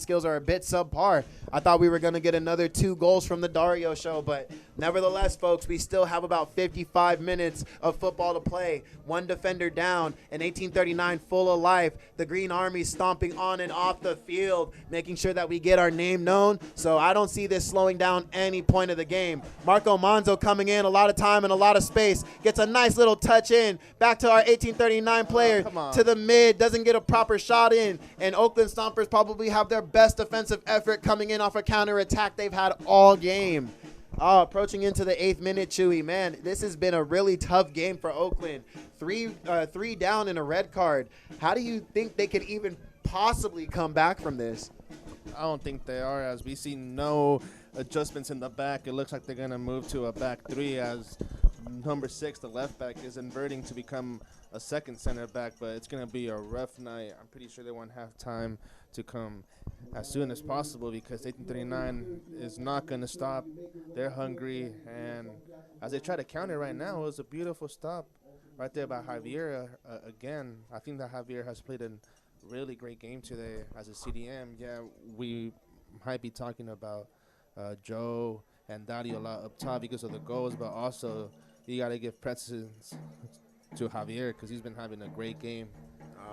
skills are a bit subpar. I thought we were gonna get another 2 goals from the Dario show, but nevertheless, folks, we still have about 55 minutes of football to play. 1 defender down, and 1839 full of life. The Green Army stomping on and off the field, making sure that we get our name known. So I don't see this slowing down any point of the game. Marco Monzo coming in, a lot of time and a lot of space. Gets a nice little touch in. Back to our 1839 player to the mid. Doesn't get a proper shot in. And Oakland Stompers probably have their best defensive effort coming in off a counterattack they've had all game. Oh, approaching into the 8th minute, Chewy. Man, this has been a really tough game for Oakland. Three down in a red card. How do you think they could even possibly come back from this? I don't think they are, as we see no adjustments in the back. It looks like they're going to move to a back 3 as number 6, the left back, is inverting to become a second center back, but it's going to be a rough night. I'm pretty sure they won't have time to come as soon as possible because 1839 is not going to stop. They're hungry, and as they try to counter right now, it was a beautiful stop right there by Javier. Again, I think that Javier has played a really great game today as a CDM. Yeah, we might be talking about Joe and Dario a lot up top because of the goals, but also you got to give precedence to Javier because he's been having a great game.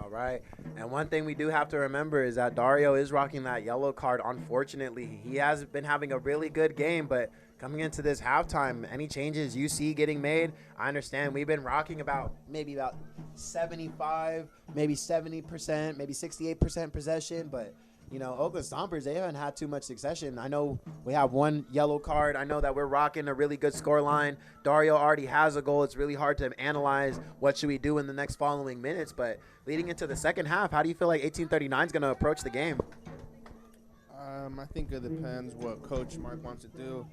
All right. And one thing we do have to remember is that Dario is rocking that yellow card, unfortunately. He has been having a really good game, but coming into this halftime, any changes you see getting made, I understand we've been rocking maybe about 75, maybe 70%, maybe 68% possession, but you know, Oakland Stompers, they haven't had too much succession. I know we have 1 yellow card. I know that we're rocking a really good score line. Dario already has a goal. It's really hard to analyze what should we do in the next following minutes. But leading into the second half, how do you feel like 1839 is going to approach the game? I think it depends what Coach Mark wants to do.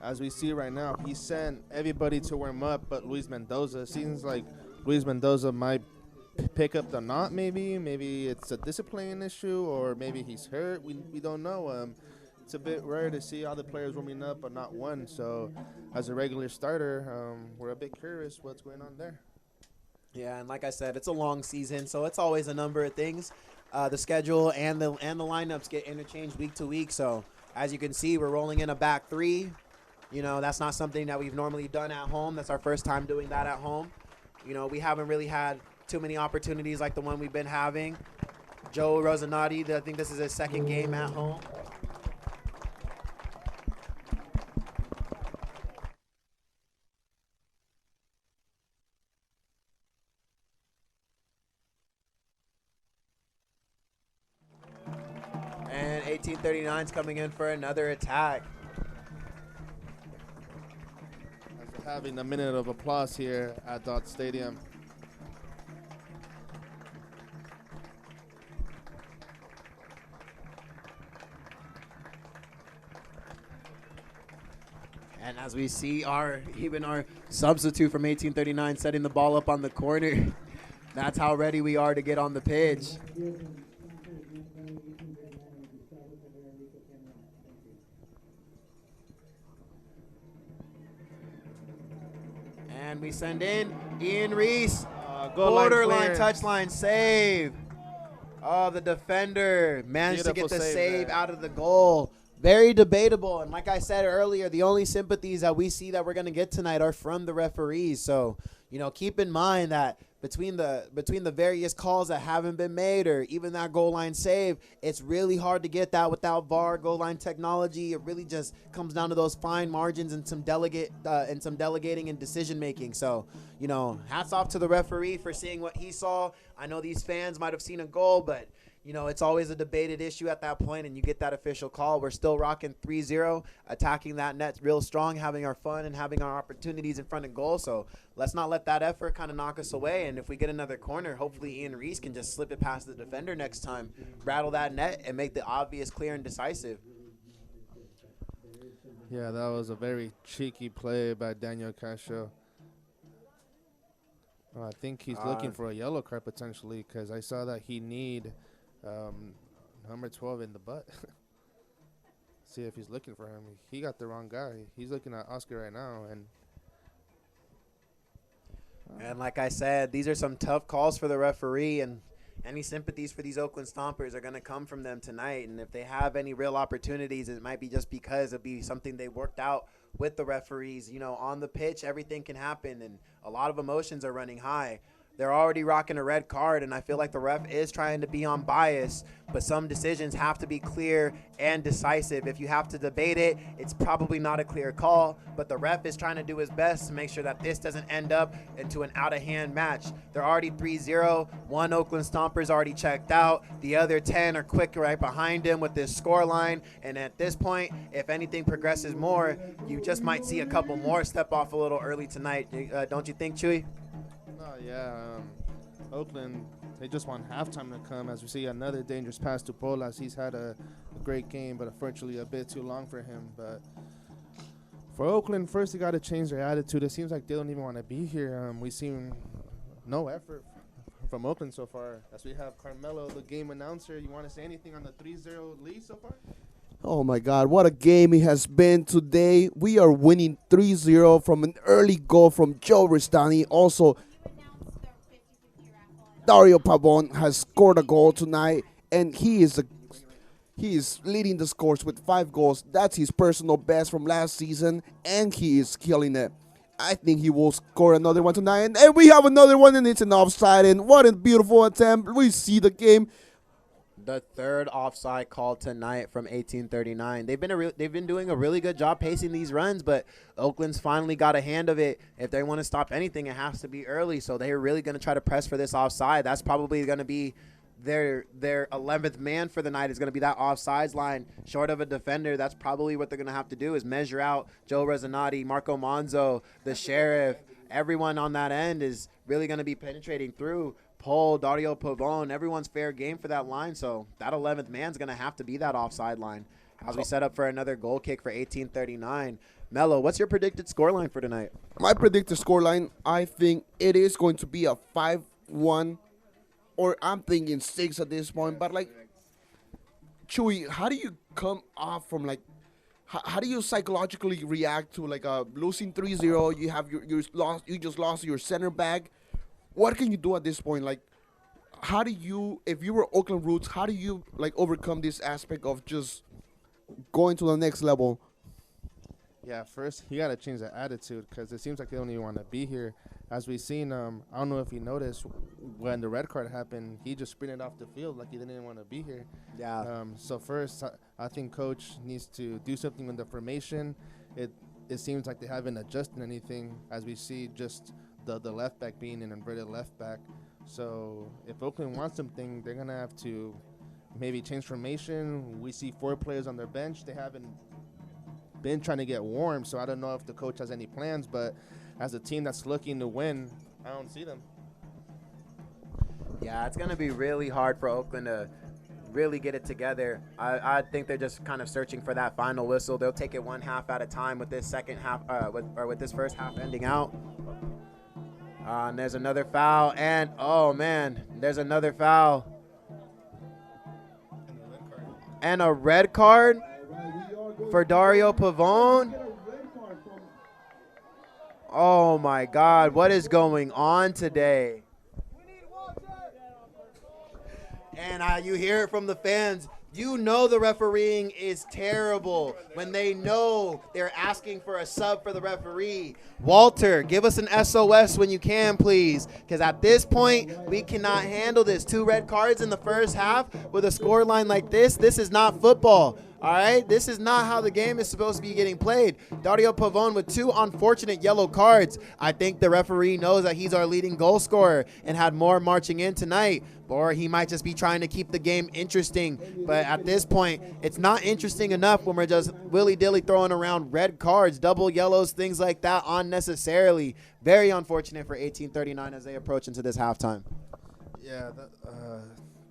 As we see right now, he sent everybody to warm up but Luis Mendoza. It seems like Luis Mendoza might pick up the knot, maybe it's a discipline issue, or maybe he's hurt. We don't know. It's a bit rare to see all the players warming up but not one, so as a regular starter, we're a bit curious what's going on there. Yeah, and like I said, it's a long season, so it's always a number of things. The schedule and the lineups get interchanged week to week, so as you can see, we're rolling in a back 3. You know, that's not something that we've normally done at home. That's our first time doing that at home. You know, we haven't really had too many opportunities like the one we've been having. Joe Rosanati, I think this is his second game at home. 1839's coming in for another attack. As we're having a minute of applause here at Dot Stadium. And as we see even our substitute from 1839 setting the ball up on the corner, that's how ready we are to get on the pitch. And we send in Ian Reese, borderline touchline save. Oh, the defender managed to get the save out of the goal. Very debatable, and like I said earlier, the only sympathies that we see that we're going to get tonight are from the referees. So, keep in mind that between the various calls that haven't been made, or even that goal line save, it's really hard to get that without VAR goal line technology. It really just comes down to those fine margins and some delegating and decision making. So, hats off to the referee for seeing what he saw. I know these fans might have seen a goal, but it's always a debated issue at that point, and you get that official call. We're still rocking 3-0, attacking that net real strong, having our fun and having our opportunities in front of goal. So let's not let that effort kind of knock us away. And if we get another corner, hopefully Ian Reese can just slip it past the defender next time, rattle that net, and make the obvious clear and decisive. Yeah, that was a very cheeky play by Daniel Castro. I think he's looking for a yellow card potentially, because I saw that he need number 12 in the butt. See if he's looking for him. He got the wrong guy. He's looking at Oscar right now. And like I said, these are some tough calls for the referee, and any sympathies for these Oakland Stompers are going to come from them tonight. And if they have any real opportunities, it might be just because it'll be something they worked out with the referees. On the pitch, everything can happen, and a lot of emotions are running high. They're already rocking a red card, and I feel like the ref is trying to be on bias, but some decisions have to be clear and decisive. If you have to debate it, it's probably not a clear call, but the ref is trying to do his best to make sure that this doesn't end up into an out-of-hand match. They're already 3-0. One Oakland Stomper's already checked out. The other 10 are quick right behind him with this scoreline, and at this point, if anything progresses more, you just might see a couple more step off a little early tonight. Don't you think, Chewy? Oakland, they just want halftime to come as we see another dangerous pass to Polas. He's had a great game, but unfortunately a bit too long for him. But for Oakland, first they got to change their attitude. It seems like they don't even want to be here. We've seen no effort from Oakland so far. As we have Carmelo, the game announcer. You want to say anything on the 3-0 lead so far? Oh, my God. What a game it has been today. We are winning 3-0 from an early goal from Joe Ristani. Also, Dario Pavon has scored a goal tonight, and he is leading the scores with 5 goals. That's his personal best from last season, and he is killing it. I think he will score another one tonight, and we have another one, and it's an offside, and what a beautiful attempt. We see the game. The third offside call tonight from 1839. They've been doing a really good job pacing these runs, but Oakland's finally got a hand of it. If they want to stop anything, it has to be early. So they're really going to try to press for this offside. That's probably going to be their 11th man for the night. Is going to be that offsides line short of a defender. That's probably what they're going to have to do, is measure out Joe Resonati, Marco Monzo, the sheriff. Everyone on that end is really going to be penetrating through. Paul, Dario Pavone, everyone's fair game for that line. So that 11th man's going to have to be that offside line as we set up for another goal kick for 1839. Mello, what's your predicted scoreline for tonight? My predicted scoreline, I think it is going to be a 5-1, or I'm thinking 6 at this point. But, Chewy, how do you come off from, how do you psychologically react to, losing 3-0? You have you just lost your center back. What can you do at this point? How do you, if you were Oakland Roots, how do you overcome this aspect of just going to the next level? Yeah, first you got to change the attitude, because it seems like they don't even want to be here. As we've seen, I don't know if you noticed, when the red card happened, he just sprinted off the field like he didn't even want to be here. Yeah. So first, I think coach needs to do something with the formation. It seems like they haven't adjusted anything, as we see just the left back being an inverted left back. So if Oakland wants something, they're going to have to maybe change formation. We see 4 players on their bench. They haven't been trying to get warm, so I don't know if the coach has any plans. But as a team that's looking to win, I don't see them. Yeah, it's going to be really hard for Oakland to really get it together. I think they're just kind of searching for that final whistle. They'll take it one half at a time with this second half, with this first half ending out. And there's another foul, and oh man, there's another foul. And a red card for Dario Pavone. Oh my God, what is going on today? And you hear it from the fans. You know the refereeing is terrible when they know they're asking for a sub for the referee. Walter, give us an SOS when you can, please, because at this point, we cannot handle this. 2 red cards in the first half with a score line like this. This is not football. All right, this is not how the game is supposed to be getting played. Dario Pavone with 2 unfortunate yellow cards. I think the referee knows that he's our leading goal scorer and had more marching in tonight. Or he might just be trying to keep the game interesting. But at this point, it's not interesting enough when we're just willy-dilly throwing around red cards, double yellows, things like that unnecessarily. Very unfortunate for 1839 as they approach into this halftime. Yeah,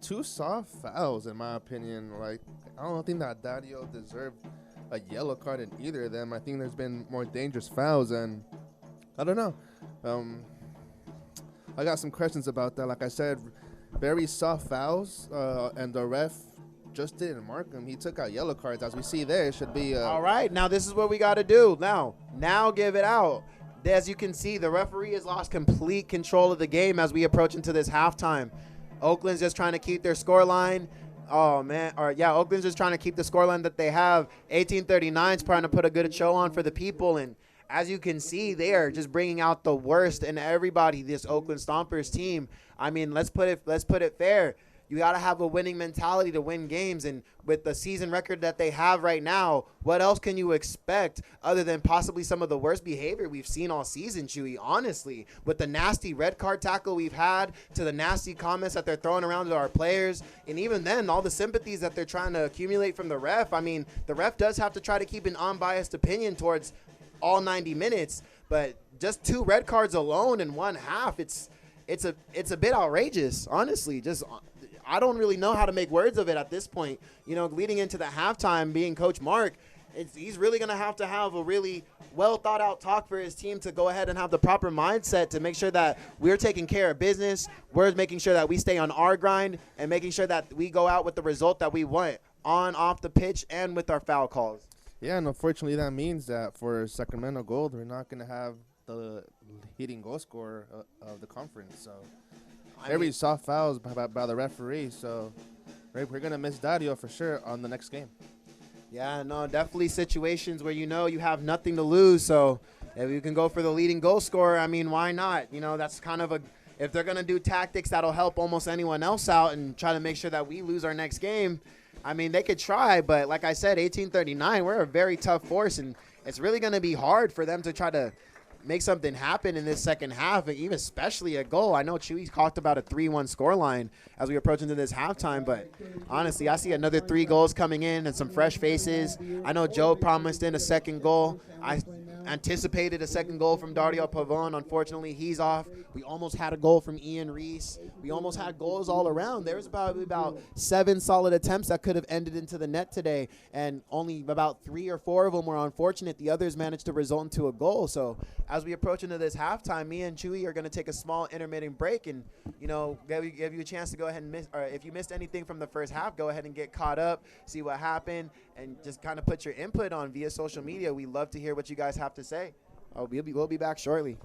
2 soft fouls in my opinion. Like, I don't think that Dario deserved a yellow card in either of them. I think there's been more dangerous fouls, and I don't know. I got some questions about that. Like I said, very soft fouls, and the ref just didn't mark him. He took out yellow cards. As we see there, it should be. All right, now this is what we got to do. Now give it out. As you can see, the referee has lost complete control of the game as we approach into this halftime. Oakland's just trying to keep their score line. Oh, man. Oakland's just trying to keep the scoreline that they have. 1839's trying to put a good show on for the people. And as you can see, they are just bringing out the worst in everybody, this Oakland Stompers team. I mean, let's put it fair. You got to have a winning mentality to win games. And with the season record that they have right now, what else can you expect other than possibly some of the worst behavior we've seen all season, Chewy, honestly, with the nasty red card tackle we've had to the nasty comments that they're throwing around to our players. And even then, all the sympathies that they're trying to accumulate from the ref. I mean, the ref does have to try to keep an unbiased opinion towards all 90 minutes. But just 2 red cards alone in one half, it's a bit outrageous, honestly. I don't really know how to make words of it at this point. You know, leading into the halftime, being Coach Mark, he's really going to have a really well-thought-out talk for his team to go ahead and have the proper mindset to make sure that we're taking care of business. We're making sure that we stay on our grind and making sure that we go out with the result that we want on, off the pitch, and with our foul calls. Yeah, and unfortunately that means that for Sacramento Gold, we're not going to have the leading goal scorer of the conference. So every soft fouls by the referee. So we're going to miss Dario for sure on the next game. Yeah, no, definitely situations where you have nothing to lose. So if you can go for the leading goal scorer, I mean, why not? You know, that's kind of if they're going to do tactics that'll help almost anyone else out and try to make sure that we lose our next game, I mean, they could try. But like I said, 1839, we're a very tough force, and it's really going to be hard for them to try to make something happen in this second half, and even especially a goal. I know Chewy talked about a 3-1 scoreline as we approach into this halftime, but honestly, I see another 3 goals coming in and some fresh faces. I know Joe promised in a second goal. I anticipated a second goal from Dario Pavone. Unfortunately, he's off. We almost had a goal from Ian Reese. We almost had goals all around. There was probably about 7 solid attempts that could have ended into the net today, and only about 3 or 4 of them were unfortunate. The others managed to result into a goal. So as we approach into this halftime, me and Chewy are going to take a small intermittent break and, you know, give you a chance to go ahead and or if you missed anything from the first half, go ahead and get caught up, see what happened, and just kind of put your input on via social media. We love to hear what you guys have to say. We'll be back shortly.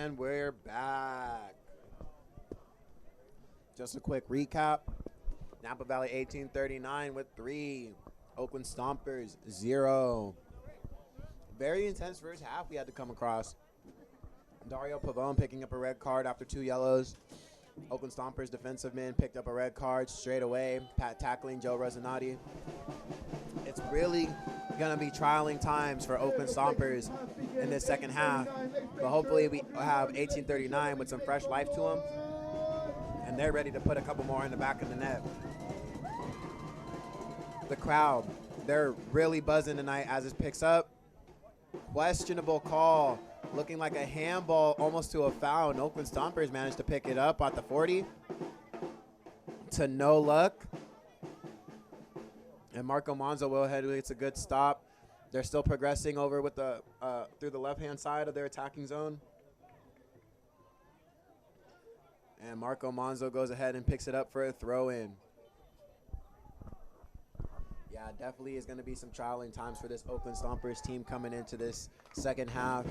And we're back. Just a quick recap. Napa Valley 1839 with 3. Oakland Stompers 0. Very intense first half we had to come across. Dario Pavone picking up a red card after 2 yellows. Oakland Stompers defensive men picked up a red card straight away. Tackling Joe Rosinati. It's really going to be trialing times for Oakland Stompers in this second half. But hopefully we have 1839 with some fresh life to them. And they're ready to put a couple more in the back of the net. The crowd, they're really buzzing tonight as it picks up. Questionable call. Looking like a handball almost to a foul. And Oakland Stompers managed to pick it up at the 40. To no luck. And Marco Monzo will ahead. It's a good stop. They're still progressing over with the through the left-hand side of their attacking zone. And Marco Monzo goes ahead and picks it up for a throw-in. Yeah, definitely is going to be some trialing times for this Oakland Stompers team coming into this second half.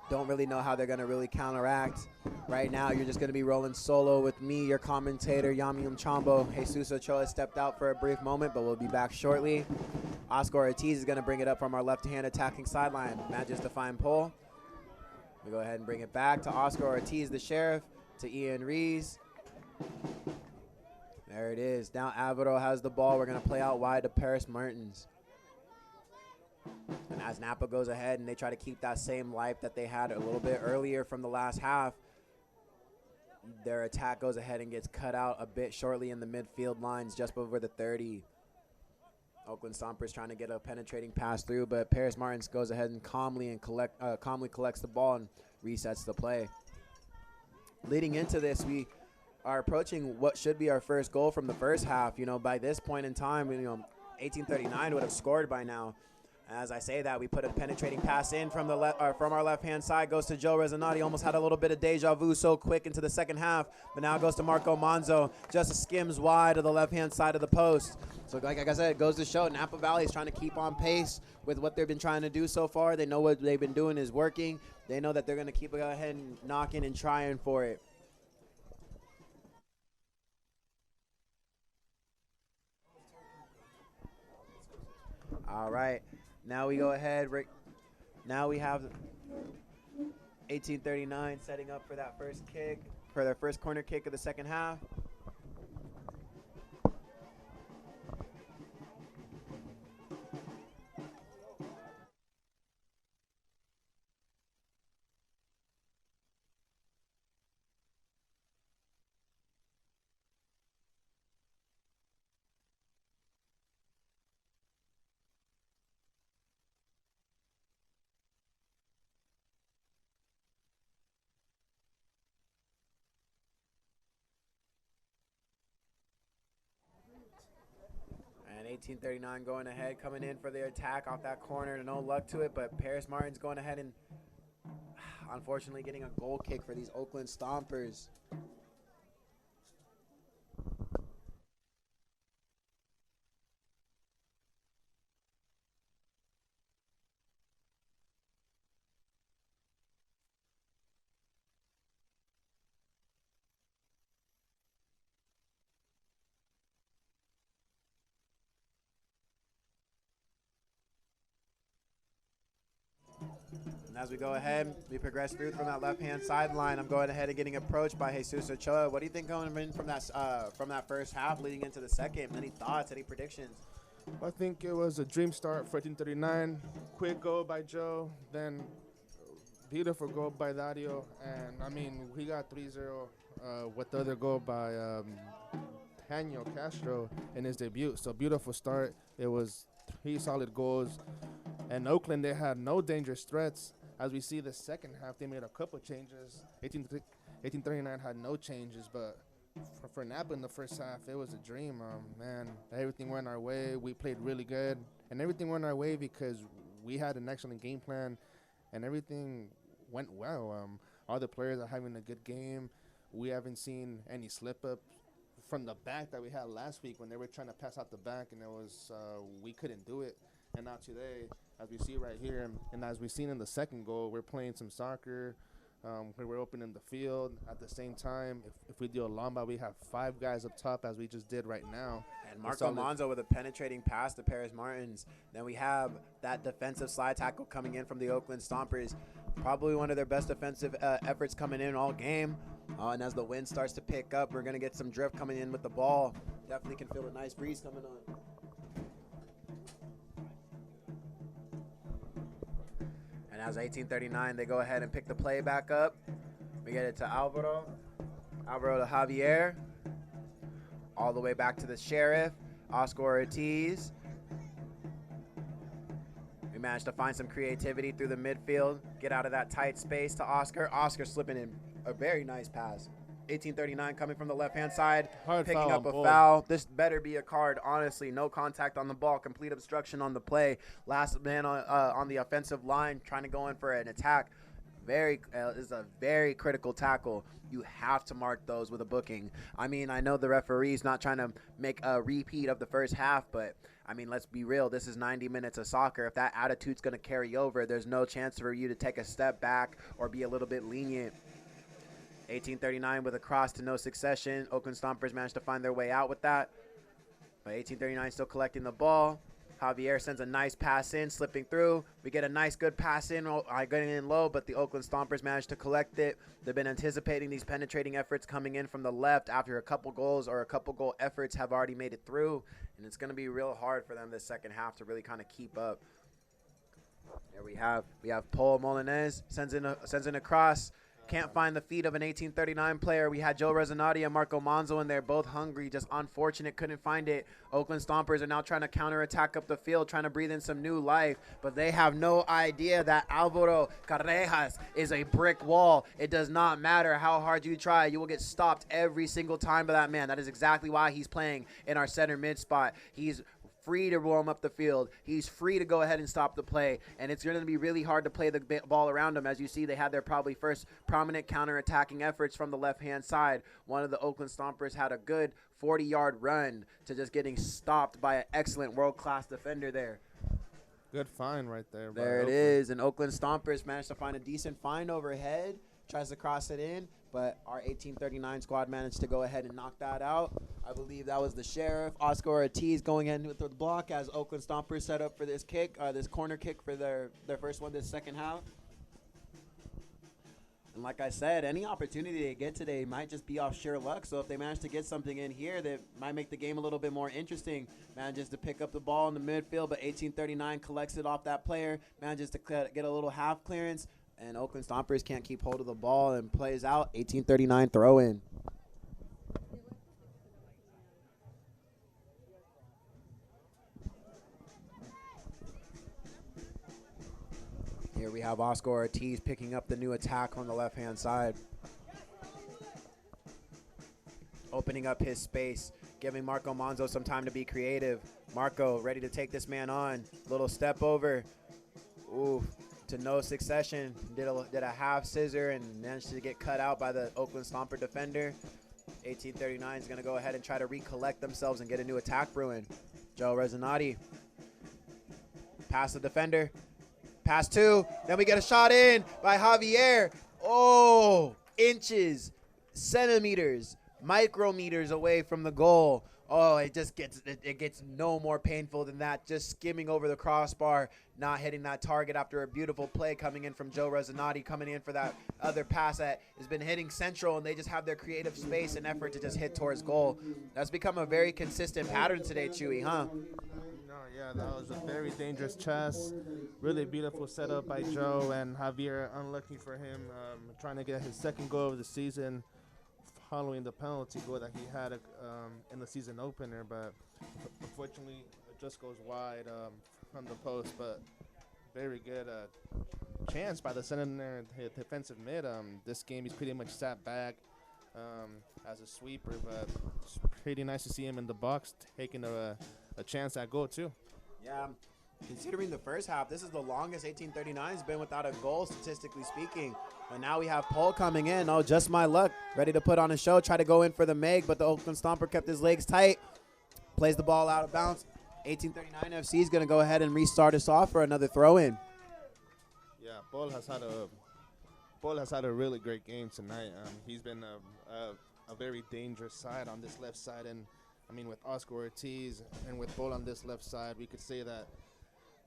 Don't really know how they're going to really counteract. Right now, you're just going to be rolling solo with me, your commentator, Yami Umchambo. Jesus Ochoa stepped out for a brief moment, but we'll be back shortly. Oscar Ortiz is going to bring it up from our left-hand attacking sideline. Matches to find Pole. We go ahead and bring it back to Oscar Ortiz, the sheriff, to Ian Rees. There it is. Now Avero has the ball. We're going to play out wide to Paris Martins. And as Napa goes ahead and they try to keep that same life that they had a little bit earlier from the last half, their attack goes ahead and gets cut out a bit shortly in the midfield lines just over the 30. Oakland Stompers trying to get a penetrating pass through, but Paris Martins goes ahead and calmly collects the ball and resets the play. Leading into this, we are approaching what should be our first goal from the first half. You know, by this point in time, 1839 would have scored by now. As I say that, we put a penetrating pass in from our left-hand side, goes to Joe Resinati. Almost had a little bit of deja vu so quick into the second half, but now it goes to Marco Monzo. Just skims wide of the left-hand side of the post. So like I said, it goes to show Napa Valley is trying to keep on pace with what they've been trying to do so far. They know what they've been doing is working. They know that they're going to keep go ahead and knocking and trying for it. All right. Now we go ahead. Now we have 1839 setting up for that first kick, for their first corner kick of the second half. And 1839 going ahead, coming in for the attack off that corner. No luck to it, but Paris Martin's going ahead and unfortunately getting a goal kick for these Oakland Stompers. And as we go ahead, we progress through from that left-hand sideline. I'm going ahead and getting approached by Jesus Ochoa. What do you think going in from that first half leading into the second? Any thoughts, any predictions? I think it was a dream start for 1839. Quick goal by Joe, then beautiful goal by Dario. And, I mean, we got 3-0 with the other goal by Daniel Castro in his debut. So, beautiful start. It was 3 solid goals. And Oakland, they had no dangerous threats. As we see the second half, they made a couple changes. 1839 had no changes, but for Napa in the first half, it was a dream. Man, everything went our way. We played really good, and everything went our way because we had an excellent game plan, and everything went well. All the players are having a good game. We haven't seen any slip-up from the back that we had last week when they were trying to pass out the back, and it was we couldn't do it. And now today, as we see right here, and as we've seen in the second goal, we're playing some soccer. We were opening the field. At the same time, if we do a lomba, we have 5 guys up top as we just did right now. And Marco Monzo with a penetrating pass to Paris Martins. Then we have that defensive slide tackle coming in from the Oakland Stompers. Probably one of their best defensive efforts coming in all game. And as the wind starts to pick up, we're going to get some drift coming in with the ball. Definitely can feel a nice breeze coming on. And as 1839, they go ahead and pick the play back up. We get it to Alvaro. Alvaro to Javier. All the way back to the Sheriff, Oscar Ortiz. We managed to find some creativity through the midfield, get out of that tight space to Oscar. Oscar slipping in a very nice pass. 1839 coming from the left-hand side, picking up a foul. This better be a card, honestly. No contact on the ball, complete obstruction on the play. Last man on the offensive line trying to go in for an attack. Is a very critical tackle. You have to mark those with a booking. I mean, I know the referee's not trying to make a repeat of the first half, but I mean, let's be real. This is 90 minutes of soccer. If that attitude's going to carry over, there's no chance for you to take a step back or be a little bit lenient. 1839 with a cross to no succession. Oakland Stompers managed to find their way out with that. But 1839 still collecting the ball. Javier sends a nice pass in, slipping through. We get a nice, good pass in, getting in low, but the Oakland Stompers managed to collect it. They've been anticipating these penetrating efforts coming in from the left after a couple goals or a couple goal efforts have already made it through, and it's going to be real hard for them this second half to really kind of keep up. There we have Paul Molinez sends in a cross. Can't find the feet of an 1839 player. We had Joe Resonati and Marco Monzo in there, both hungry, just unfortunate, couldn't find it. Oakland Stompers are now trying to counterattack up the field, trying to breathe in some new life, but they have no idea that Alvaro Carrejas is a brick wall. It does not matter how hard you try. You will get stopped every single time by that man. That is exactly why he's playing in our center mid spot. He's free to warm up the field. He's free to go ahead and stop the play, and it's going to be really hard to play the ball around him. As you see, they had their probably first prominent counter-attacking efforts from the left-hand side. One of the Oakland Stompers had a good 40-yard run to just getting stopped by an excellent world-class defender there. Good find right there. There it is, and Oakland Stompers managed to find a decent find overhead, tries to cross it in, but our 1839 squad managed to go ahead and knock that out. I believe that was the Sheriff. Oscar Ortiz going in with the block as Oakland Stompers set up for this kick, this corner kick for their first one this second half. And like I said, any opportunity they get today might just be off sheer luck. So if they manage to get something in here that might make the game a little bit more interesting. Manages to pick up the ball in the midfield, but 1839 collects it off that player. Manages to get a little half clearance. And Oakland Stompers can't keep hold of the ball and plays out. 1839 throw in. Here we have Oscar Ortiz picking up the new attack on the left-hand side. Opening up his space, giving Marco Monzo some time to be creative. Marco ready to take this man on. Little step over. Ooh. To no succession, did a half scissor and managed to get cut out by the Oakland Stomper defender. 1839 is going to go ahead and try to recollect themselves and get a new attack brewing. Joe Resonati. Pass the defender. Pass 2. Then we get a shot in by Javier. Oh, inches, centimeters, micrometers away from the goal. Oh, it gets no more painful than that. Just skimming over the crossbar, not hitting that target after a beautiful play coming in from Joe Resonati, coming in for that other pass that has been hitting central, and they just have their creative space and effort to just hit towards goal. That's become a very consistent pattern today, Chewy, huh? No, yeah, that was a very dangerous chess. Really beautiful setup by Joe, and Javier, unlucky for him, trying to get his second goal of the season, following the penalty goal that he had in the season opener, but unfortunately it just goes wide from the post. But very good chance by the center defensive mid. This game he's pretty much sat back as a sweeper, but it's pretty nice to see him in the box taking a chance at goal too. Yeah, considering the first half, this is the longest 1839 has been without a goal, statistically speaking. But now we have Paul coming in. Oh, just my luck. Ready to put on a show, try to go in for the Meg, but the Oakland Stomper kept his legs tight. Plays the ball out of bounds. 1839 FC is going to go ahead and restart us off for another throw-in. Yeah, Paul has had a Paul has had a really great game tonight. He's been a very dangerous side on this left side. And, I mean, with Oscar Ortiz and with Paul on this left side, we could say that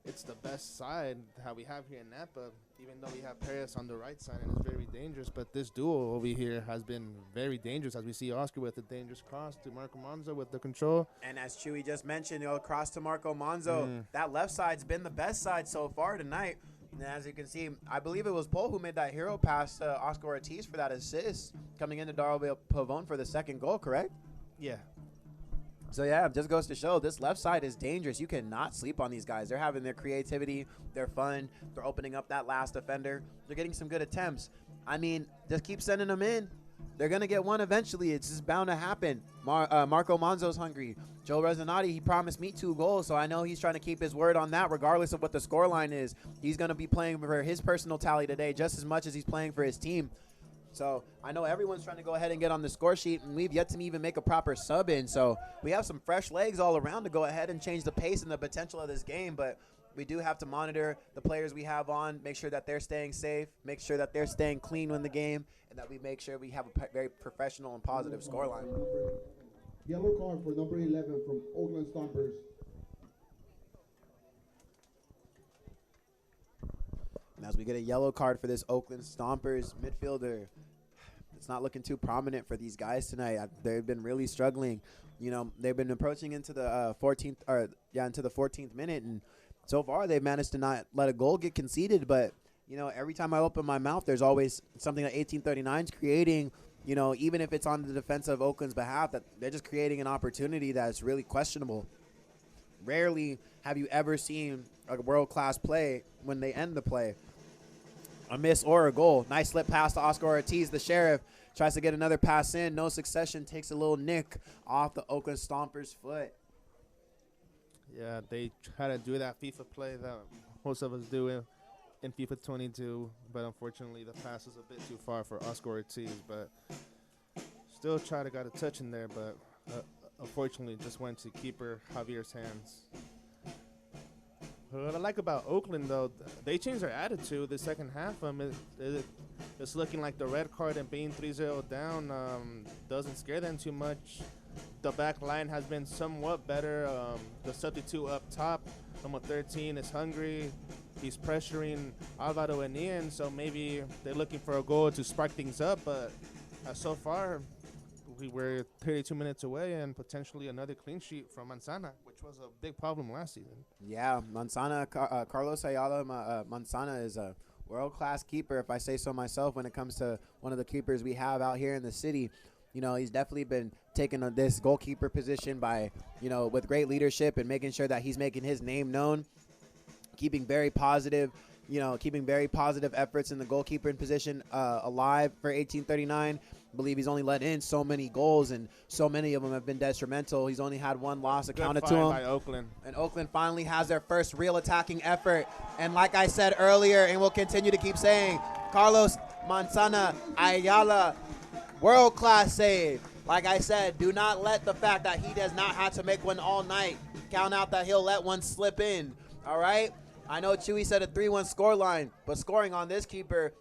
it's the best side that we have here in Napa, even though we have Perez on the right side and it's very dangerous. But this duo over here has been very dangerous, as we see Oscar with the dangerous cross to Marco Monzo with the control. And as Chewy just mentioned, cross to Marco Monzo, that left side's been the best side so far tonight. And as you can see, I believe it was Paul who made that hero pass to Oscar Ortiz for that assist, coming into Darrell Pavone for the second goal, correct? Yeah. So, yeah, it just goes to show this left side is dangerous. You cannot sleep on these guys. They're having their creativity. They're fun. They're opening up that last defender. They're getting some good attempts. I mean, just keep sending them in. They're going to get one eventually. It's just bound to happen. Marco Monzo's hungry. Joe Resonati, he promised me 2 goals, so I know he's trying to keep his word on that regardless of what the scoreline is. He's going to be playing for his personal tally today just as much as he's playing for his team. So I know everyone's trying to go ahead and get on the score sheet, and we've yet to even make a proper sub in. So we have some fresh legs all around to go ahead and change the pace and the potential of this game. But we do have to monitor the players we have on, make sure that they're staying safe, make sure that they're staying clean in the game, and that we make sure we have a very professional and positive scoreline. Yellow card for number 11 from Oakland Stompers. And as we get a yellow card for this Oakland Stompers midfielder, it's not looking too prominent for these guys tonight. They've been really struggling. You know, they've been approaching into the 14th minute, and so far they've managed to not let a goal get conceded. But you know, every time I open my mouth, there's always something that 1839 is creating. You know, even if it's on the defense of Oakland's behalf, that they're just creating an opportunity that's really questionable. Rarely have you ever seen a world-class play when they end the play. A miss or a goal. Nice slip pass to Oscar Ortiz. The Sheriff tries to get another pass in. No succession. Takes a little nick off the Oakland Stompers' foot. Yeah, they try to do that FIFA play that most of us do in FIFA 22, but unfortunately the pass is a bit too far for Oscar Ortiz. But still try to got a touch in there, but unfortunately just went to keeper Javier's hands. What I like about Oakland, though, they changed their attitude the second half. It's looking like the red card and being 3-0 down doesn't scare them too much. The back line has been somewhat better. The substitute up top, number 13, is hungry. He's pressuring Alvaro and Ian, so maybe they're looking for a goal to spark things up. But so far, we were 32 minutes away and potentially another clean sheet from Manzana, which was a big problem last season. Yeah, Manzana, Carlos Ayala Manzana is a world-class keeper, if I say so myself, when it comes to one of the keepers we have out here in the city. You know, he's definitely been taking this goalkeeper position by, you know, with great leadership and making sure that he's making his name known, keeping very positive efforts in the goalkeeping position alive for 1839. I believe he's only let in so many goals, and so many of them have been detrimental. He's only had one loss accounted to him. By Oakland. And Oakland finally has their first real attacking effort. And like I said earlier, and we'll continue to keep saying, Carlos Manzana Ayala, world-class save. Like I said, do not let the fact that he does not have to make one all night count out that he'll let one slip in. All right? I know Chewy said a 3-1 scoreline, but scoring on this keeper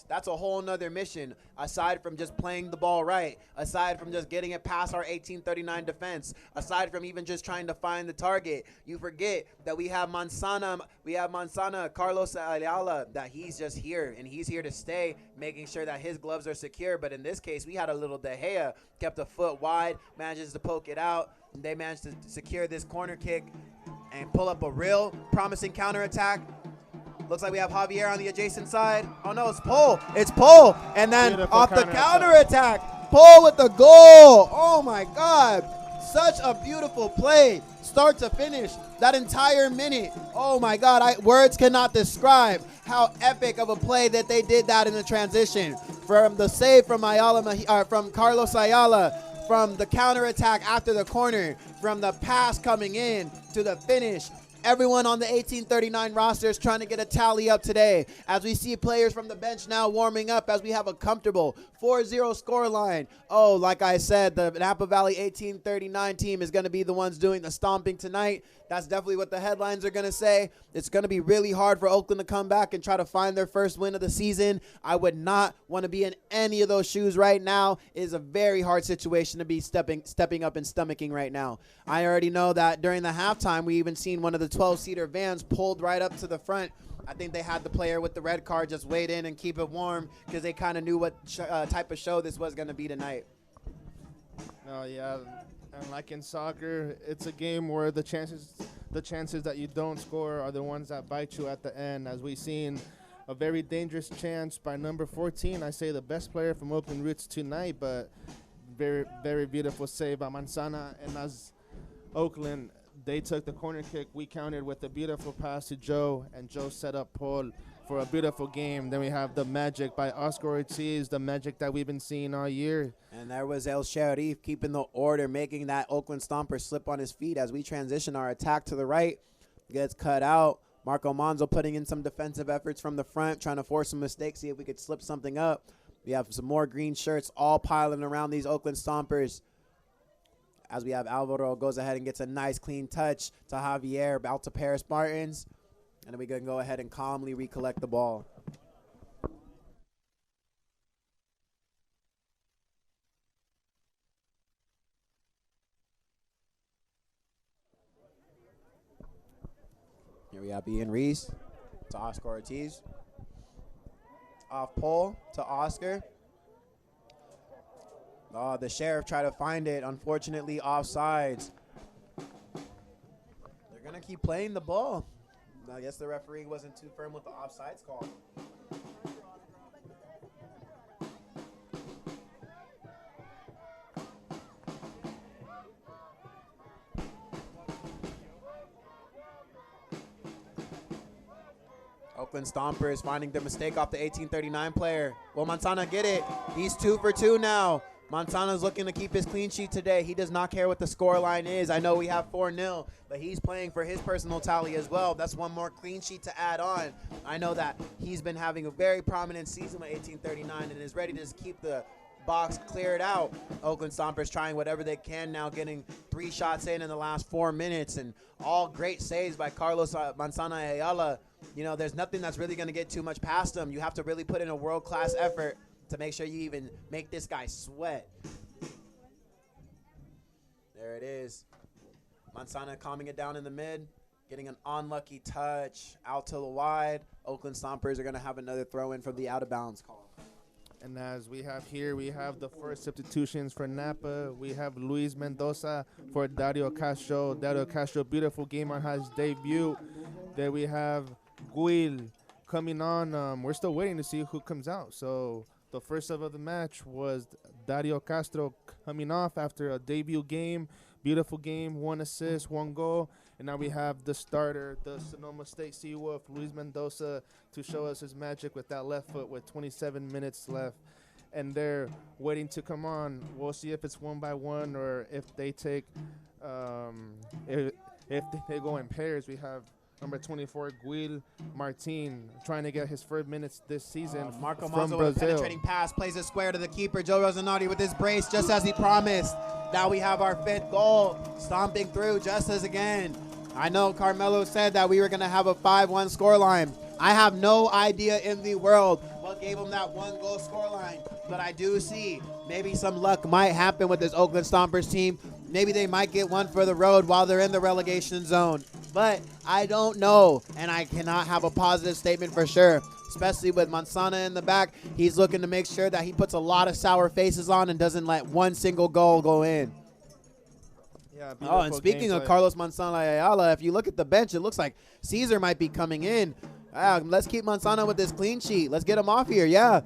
that's a whole nother mission, aside from just playing the ball right, aside from just getting it past our 1839 defense, aside from even just trying to find the target. You forget that we have Manzana, Carlos Ayala, that he's just here, and he's here to stay, making sure that his gloves are secure. But in this case, we had a little De Gea, kept a foot wide, manages to poke it out, and they managed to secure this corner kick and pull up a real promising counterattack. Looks like we have Javier on the adjacent side. Oh, no, it's Paul. It's Paul. And then Beautiful off the counterattack, Paul with the goal. Oh, my God. Such a beautiful play, start to finish, that entire minute. Oh, my God. Words cannot describe how epic of a play that they did that in the transition. From the save from Carlos Ayala, from the counterattack after the corner, from the pass coming in to the finish. Everyone on the 1839 roster is trying to get a tally up today, as we see players from the bench now warming up as we have a comfortable 4-0 scoreline. Oh, like I said, the Napa Valley 1839 team is going to be the ones doing the stomping tonight. That's definitely what the headlines are going to say. It's going to be really hard for Oakland to come back and try to find their first win of the season. I would not want to be in any of those shoes right now. It is a very hard situation to be stepping up and stomaching right now. I already know that during the halftime, we even seen one of the 12-seater vans pulled right up to the front. I think they had the player with the red card just wait in and keep it warm because they kind of knew what type of show this was going to be tonight. No, yeah, and like in soccer, it's a game where the chances that you don't score are the ones that bite you at the end. As we've seen, a very dangerous chance by number 14. I say the best player from Oakland Roots tonight, but very, very beautiful save by Manzana. And as Oakland, they took the corner kick. We countered with a beautiful pass to Joe, and Joe set up Paul for a beautiful game. Then we have the magic by Oscar Ortiz, the magic that we've been seeing all year. And there was El Sharif keeping the order, making that Oakland Stomper slip on his feet as we transition our attack to the right. Gets cut out. Marco Monzo putting in some defensive efforts from the front, trying to force some mistakes, see if we could slip something up. We have some more green shirts all piling around these Oakland Stompers. As we have Alvaro goes ahead and gets a nice clean touch to Javier out to Paris Martins. And then we can go ahead and calmly recollect the ball. Here we have Ian Reese to Oscar Ortiz. Off pole to Oscar. Oh, the Sheriff tried to find it. Unfortunately, offsides. They're going to keep playing the ball. I guess the referee wasn't too firm with the offsides call. Oakland Stompers finding the mistake off the 1839 player. Will Manzana get it? He's 2 for 2 now. Manzana's looking to keep his clean sheet today. He does not care what the score line is. I know we have 4-0, but he's playing for his personal tally as well. That's one more clean sheet to add on. I know that he's been having a very prominent season with 1839 and is ready to just keep the box cleared out. Oakland Stompers trying whatever they can now, getting 3 shots in the last 4 minutes, and all great saves by Carlos Manzana Ayala. You know, there's nothing that's really going to get too much past him. You have to really put in a world-class effort to make sure you even make this guy sweat. There it is. Manzana calming it down in the mid, getting an unlucky touch out to the wide. Oakland Stompers are going to have another throw-in from the out-of-bounds call. And as we have here, we have the first substitutions for Napa. We have Luis Mendoza for Dario Castro. Dario Castro, beautiful game on his debut. There we have Guil coming on. We're still waiting to see who comes out. So the first sub of the match was Dario Castro coming off after a debut game. Beautiful game, 1 assist, 1 goal. And now we have the starter, the Sonoma State Seawolf, Luis Mendoza, to show us his magic with that left foot with 27 minutes left. And they're waiting to come on. We'll see if it's 1 by 1 or if they take, if they go in pairs. We have number 24, Guil Martin, trying to get his first minutes this season Marco from Monzo Brazil. with a penetrating pass, plays it square to the keeper, Joe Rosanati with his brace, just as he promised. Now we have our 5th goal, stomping through just as again. I know Carmelo said that we were going to have a 5-1 scoreline. I have no idea in the world what gave him that 1-goal scoreline, but I do see maybe some luck might happen with this Oakland Stompers team. Maybe they might get one for the road while they're in the relegation zone. But I don't know, and I cannot have a positive statement for sure, especially with Manzana in the back. He's looking to make sure that he puts a lot of sour faces on and doesn't let one single goal go in. Yeah, oh, and speaking of Carlos Manzana Ayala, if you look at the bench, it looks like Caesar might be coming in. Let's keep Manzana with this clean sheet. Let's get him off here, yeah.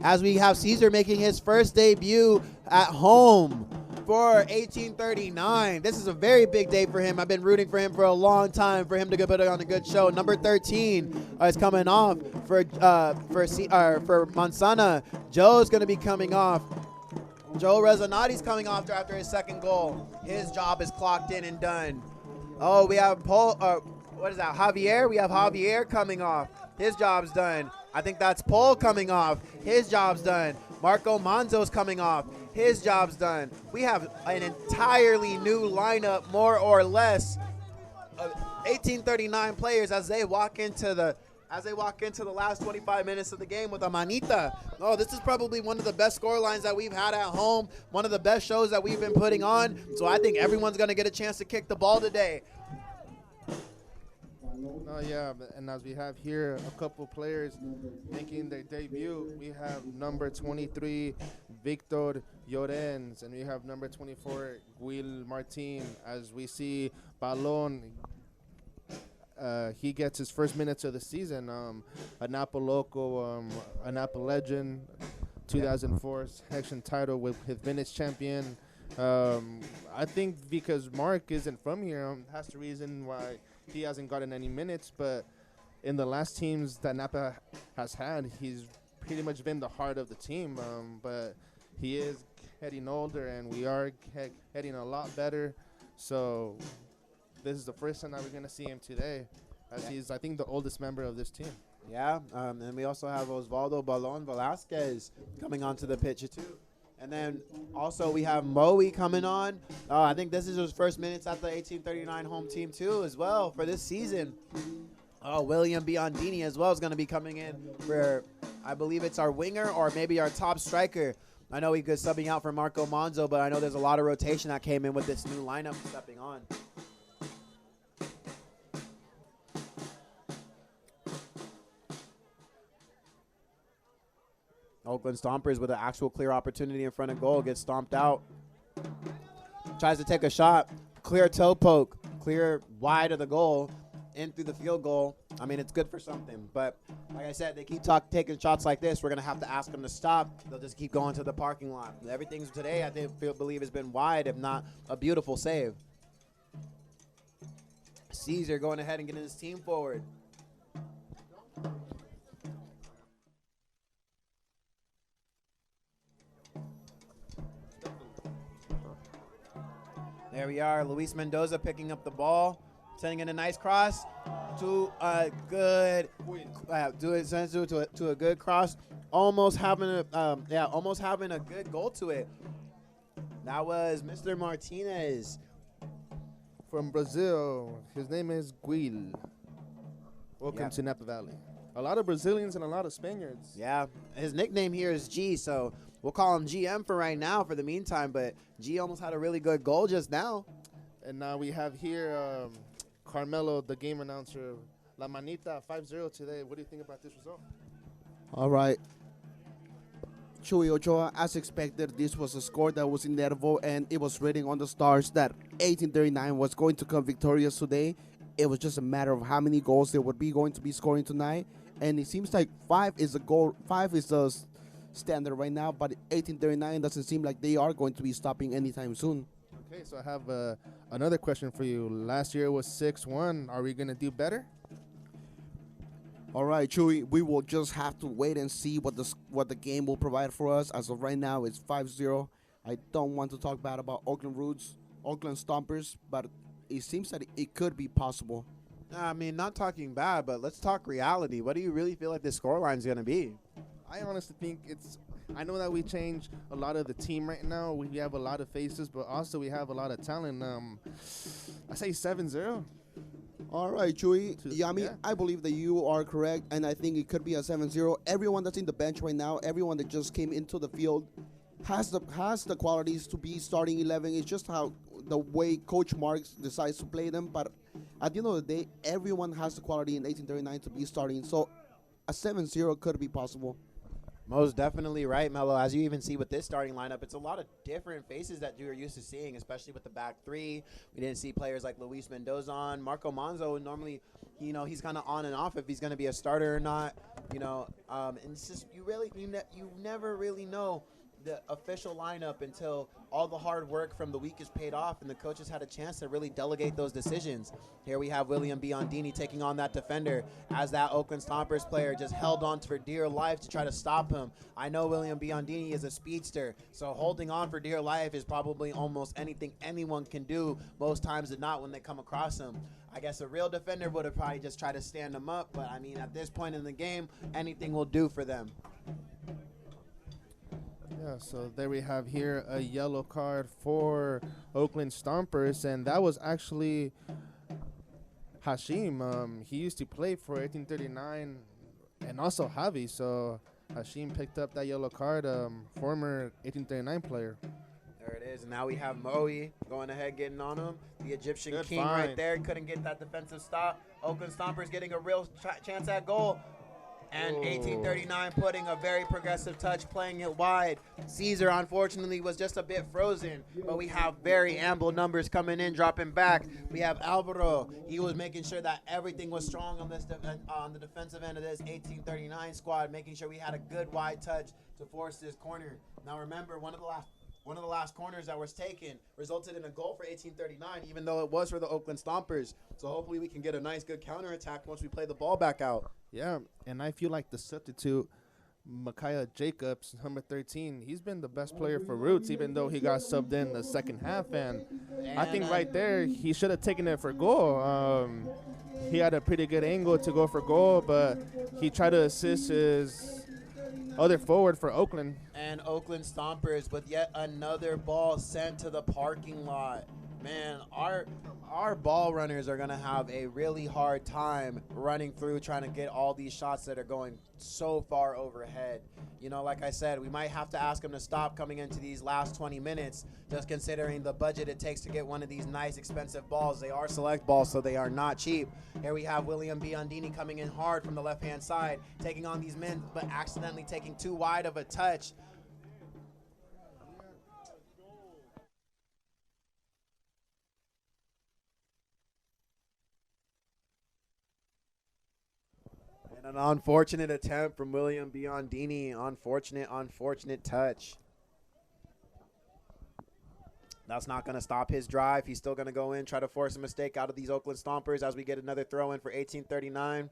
As we have Caesar making his first debut at home for 1839. This is a very big day for him. I've been rooting for him for a long time for him to put on a good show. Number 13 is coming off for Manzana. Joe's going to be coming off. Joe Rezanati's coming off after his 2nd goal. His job is clocked in and done. Oh, we have what is that? Javier. We have Javier coming off. His job's done. I think that's Paul coming off. His job's done. Marco Monzo's coming off. His job's done. We have an entirely new lineup, more or less, 1839 players as they walk into the last 25 minutes of the game with a manita. Oh, this is probably one of the best score lines that we've had at home, one of the best shows that we've been putting on. So I think everyone's going to get a chance to kick the ball today. Oh, yeah, and as we have here a couple players making their debut, we have number 23, Victor Llorens, and we have number 24, Will Martin. As we see Balon, he gets his first minutes of the season. A Napa local, a Napa legend, 2004 section title with his vintage champion. I think because Mark isn't from here, that's the reason why he hasn't gotten any minutes. But in the last teams that Napa has had, he's pretty much been the heart of the team. But he is getting older, and we are getting a lot better. So this is the first time that we're going to see him today, as he's, I think, the oldest member of this team. Yeah, and we also have Osvaldo Balon Velasquez coming onto the pitch too. And then also we have Moe coming on. I think this is his first minutes at the 1839 home team too as well for this season. William Biondini as well is going to be coming in for, I believe it's our winger or maybe our top striker. I know he could subbing out for Marco Monzo, but I know there's a lot of rotation that came in with this new lineup stepping on. Oakland Stompers with an actual clear opportunity in front of goal, gets stomped out. Tries to take a shot, clear toe poke, clear wide of the goal, in through the field goal. I mean, it's good for something, but like I said, they keep taking shots like this. We're going to have to ask them to stop. They'll just keep going to the parking lot. Everything today, I believe, has been wide, if not a beautiful save. Caesar going ahead and getting his team forward. There we are, Luis Mendoza picking up the ball, sending in a nice cross to a good, to a good cross, almost having a good goal to it. That was Mr. Martinez From Brazil, his name is Guil. Welcome to Napa Valley. A lot of Brazilians and a lot of Spaniards. Yeah, his nickname here is G, so we'll call him GM for right now for the meantime, but G almost had a really good goal just now. And now we have here Carmelo, the game announcer. La Manita, 5-0 today. What do you think about this result? All right. Chuy Ochoa, as expected, this was a score that was in Nervo, and it was written on the stars that 1839 was going to come victorious today. It was just a matter of how many goals they would be going to be scoring tonight. And it seems like 5 is the goal. 5 is the standard right now, but 1839 doesn't seem like they are going to be stopping anytime soon. Okay, so I have another question for you. Last year was 6-1. Are we going to do better? All right, Chuy, we will just have to wait and see what the game will provide for us. As of right now, it's 5-0. I don't want to talk bad about Oakland Stompers, but it seems that it could be possible. I mean, not talking bad, but let's talk reality. What do you really feel like this scoreline is going to be? I honestly think I know that we changed a lot of the team right now. We have a lot of faces, but also we have a lot of talent. I say 7-0. All right, Chuy. Yeah, I mean, I believe that you are correct, and I think it could be a 7-0. Everyone that's in the bench right now, everyone that just came into the field, has the qualities to be starting 11. It's just how the way Coach Marks decides to play them. But at the end of the day, everyone has the quality in 1839 to be starting. So a 7-0 could be possible. Most definitely right, Melo. As you even see with this starting lineup, it's a lot of different faces that you're used to seeing, especially with the back three. We didn't see players like Luis Mendoza on. Marco Monzo, normally, he's kind of on and off if he's going to be a starter or not. And it's just you never really know the official lineup until all the hard work from the week is paid off and the coaches had a chance to really delegate those decisions. Here we have William Biondini taking on that defender as that Oakland Stompers player just held on for dear life to try to stop him. I know William Biondini is a speedster, so holding on for dear life is probably almost anything anyone can do most times than not when they come across him. I guess a real defender would have probably just tried to stand him up, but I mean, at this point in the game, anything will do for them. Yeah, so there we have here a yellow card for Oakland Stompers, and that was actually Hashim. He used to play for 1839 and also Javi. So Hashim picked up that yellow card. Former 1839 player. There it is. And now we have Moe going ahead, getting on him. The Egyptian Good king find. right there. Couldn't get that defensive stop. Oakland Stompers getting a real chance at goal. And Oh. 1839 putting a very progressive touch, playing it wide. Caesar, unfortunately, was just a bit frozen. But we have very ample numbers coming in, dropping back. We have Alvaro. He was making sure that everything was strong on this on the defensive end of this 1839 squad, making sure we had a good wide touch to force this corner. Now remember, one of the last corners that was taken resulted in a goal for 1839, even though it was for the Oakland Stompers. So hopefully we can get a nice, good counterattack once we play the ball back out. Yeah, and I feel like the substitute, Micaiah Jacobs, number 13, he's been the best player for Roots, even though he got subbed in the second half. And I think right there, he should have taken it for goal. He had a pretty good angle to go for goal, but he tried to assist his other forward for Oakland. And Oakland Stompers with yet another ball sent to the parking lot. Man, our ball runners are going to have a really hard time running through trying to get all these shots that are going so far overhead. You know, like I said, we might have to ask them to stop coming into these last 20 minutes, just considering the budget it takes to get one of these nice, expensive balls. They are select balls, so they are not cheap. Here we have William Biondini coming in hard from the left-hand side, taking on these men, but accidentally taking too wide of a touch. And an unfortunate attempt from William Biondini. Unfortunate touch. That's not going to stop his drive. He's still going to go in, try to force a mistake out of these Oakland Stompers as we get another throw in for 1839.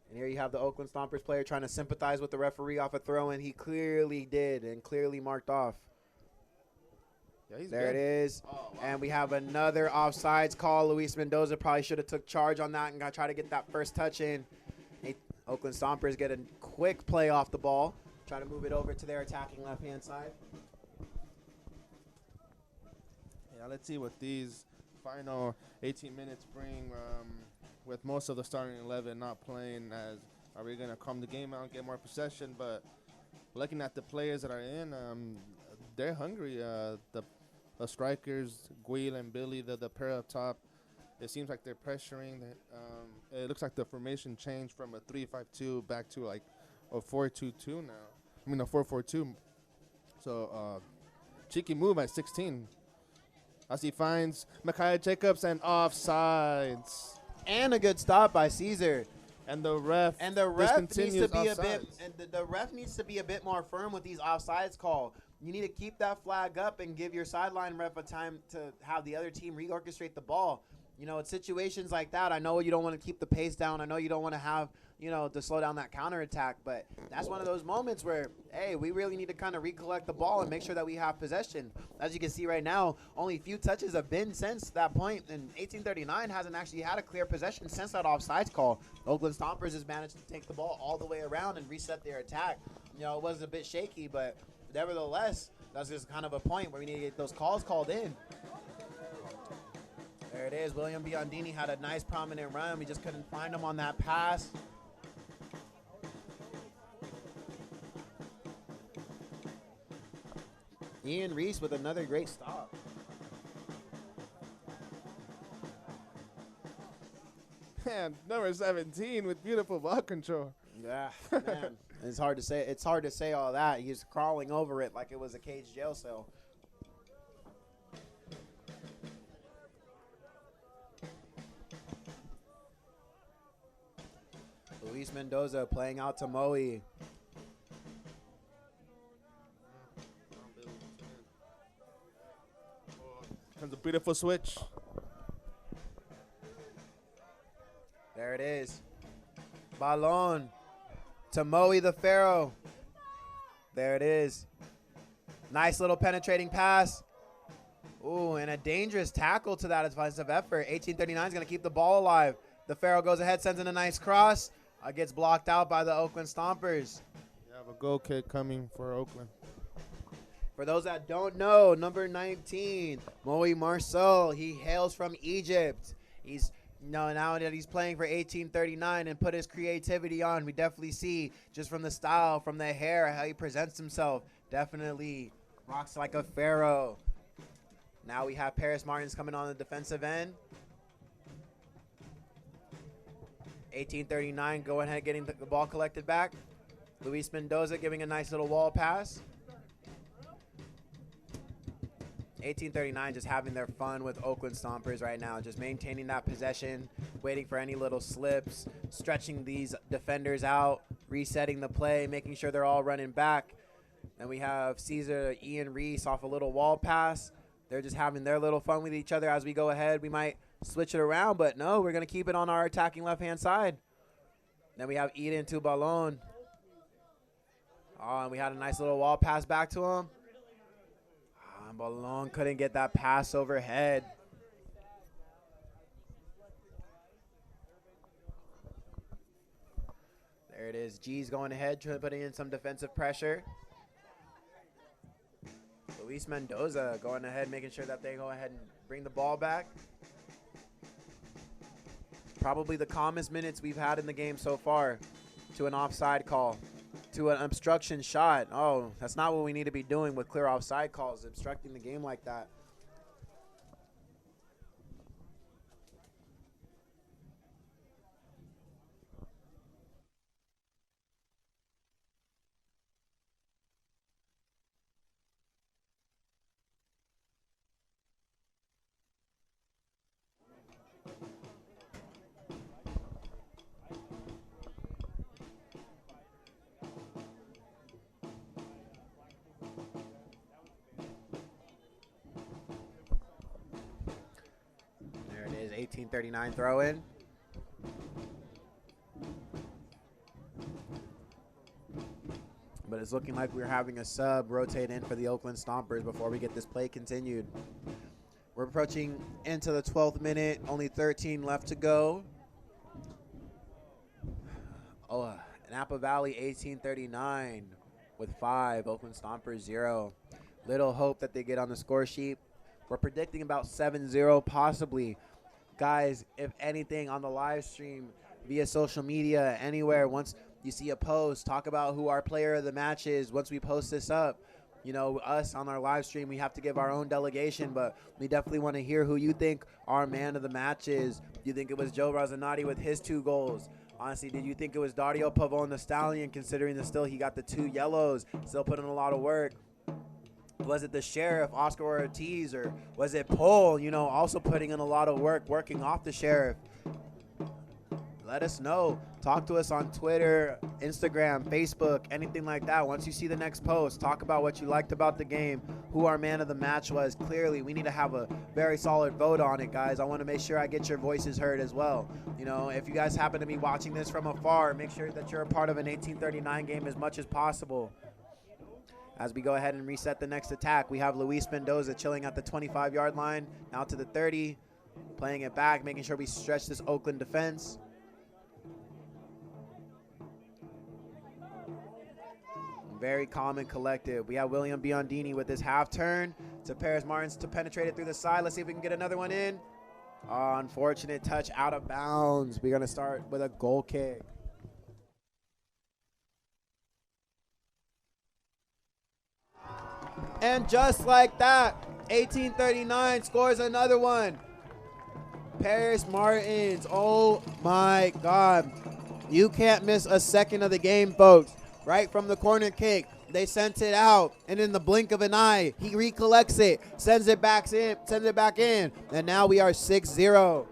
And here you have the Oakland Stompers player trying to sympathize with the referee off a throw in. He clearly did and clearly marked off. Yeah, There it is. Oh, wow. And we have another offsides call. Luis Mendoza probably should have took charge on that and got try to get that first touch in. Oakland Stompers get a quick play off the ball. Try to move it over to their attacking left-hand side. Yeah, let's see what these final 18 minutes bring with most of the starting 11 not playing. Are we going to calm the game out and get more possession? But looking at the players that are in, they're hungry. The strikers, Guil and Billy, the pair up top, it seems like they're pressuring. It looks like the formation changed from a 3-5-2 back to like a 4-2-2 now. I mean, a 4-4-2. So, cheeky move at 16. As he finds Micaiah Jacobs and offsides. And a good stop by Caesar. And the ref needs to be offsides. the ref needs to be a bit more firm with these offsides call. You need to keep that flag up and give your sideline ref a time to have the other team reorchestrate the ball. You know, it's situations like that. I know you don't want to keep the pace down. I know you don't want to have, to slow down that counterattack. But that's one of those moments where, hey, we really need to kind of recollect the ball and make sure that we have possession. As you can see right now, only a few touches have been since that point. And 1839 hasn't actually had a clear possession since that offsides call. Oakland Stompers has managed to take the ball all the way around and reset their attack. It was a bit shaky, but nevertheless, that's just kind of a point where we need to get those calls called in. There it is. William Biondini had a nice prominent run. We just couldn't find him on that pass. Ian Reese with another great stop. Man, number 17 with beautiful ball control. Yeah, man. It's hard to say. It's hard to say all that. He's crawling over it like it was a cage jail cell. Luis Mendoza playing out to Moe. Comes a beautiful switch. There it is. Balón to Moe the Pharaoh. There it is. Nice little penetrating pass. Ooh, and a dangerous tackle to that offensive effort. 1839 is going to keep the ball alive. The Pharaoh goes ahead, sends in a nice cross. Gets blocked out by the Oakland Stompers. You have a goal kick coming for Oakland. For those that don't know, number 19, Moe Marceau. He hails from Egypt. He's now that he's playing for 1839 and put his creativity on, we definitely see just from the style, from the hair, how he presents himself. Definitely rocks like a pharaoh. Now we have Paris Martins coming on the defensive end. 1839 going ahead getting the ball collected back. Luis Mendoza giving a nice little wall pass. 1839 just having their fun with Oakland Stompers right now, just maintaining that possession, waiting for any little slips, stretching these defenders out, resetting the play, making sure they're all running back. Then we have Caesar Ian Reese off a little wall pass. They're just having their little fun with each other as we go ahead. We might switch it around, but no, we're going to keep it on our attacking left-hand side. Then we have Eden to Ballon. Oh, and we had a nice little wall pass back to him. Ballon couldn't get that pass overhead. There it is. G's going ahead, putting in some defensive pressure. Luis Mendoza going ahead, making sure that they go ahead and bring the ball back. Probably the calmest minutes we've had in the game so far, to an offside call, to an obstruction shot. Oh, that's not what we need to be doing with clear offside calls, obstructing the game like that. There it is, 1839 throw in. But it's looking like we're having a sub rotate in for the Oakland Stompers before we get this play continued. We're approaching into the 12th minute, only 13 left to go. Oh, Napa Valley 1839 with 5, Oakland Stompers 0. Little hope that they get on the score sheet. We're predicting about 7-0 possibly. Guys, if anything on the live stream, via social media, anywhere, once you see a post, talk about who our player of the match is once we post this up. You know, us on our live stream, we have to give our own delegation, but we definitely want to hear who you think our man of the match is. Do you think it was Joe Rosanati with his 2 goals? Honestly, did you think it was Dario Pavon the Stallion, considering that still he got the 2 yellows, still put in a lot of work? Was it the Sheriff, Oscar Ortiz, or was it Paul, you know, also putting in a lot of work, working off the Sheriff? Let us know. Talk to us on Twitter, Instagram, Facebook, anything like that. Once you see the next post, talk about what you liked about the game, who our man of the match was. Clearly, we need to have a very solid vote on it, guys. I want to make sure I get your voices heard as well. You know, if you guys happen to be watching this from afar, make sure that you're a part of an 1839 game as much as possible. As we go ahead and reset the next attack, we have Luis Mendoza chilling at the 25-yard line, now to the 30, playing it back, making sure we stretch this Oakland defense. Very calm and collective. We have William Biondini with his half turn to Paris Martins to penetrate it through the side. Let's see if we can get another one in. Unfortunate touch out of bounds. We're going to start with a goal kick. And just like that, 1839 scores another one. Paris Martins, oh my God. You can't miss a second of the game, folks. Right from the corner kick, they sent it out, and in the blink of an eye, he recollects it, sends it back in, and now we are 6-0.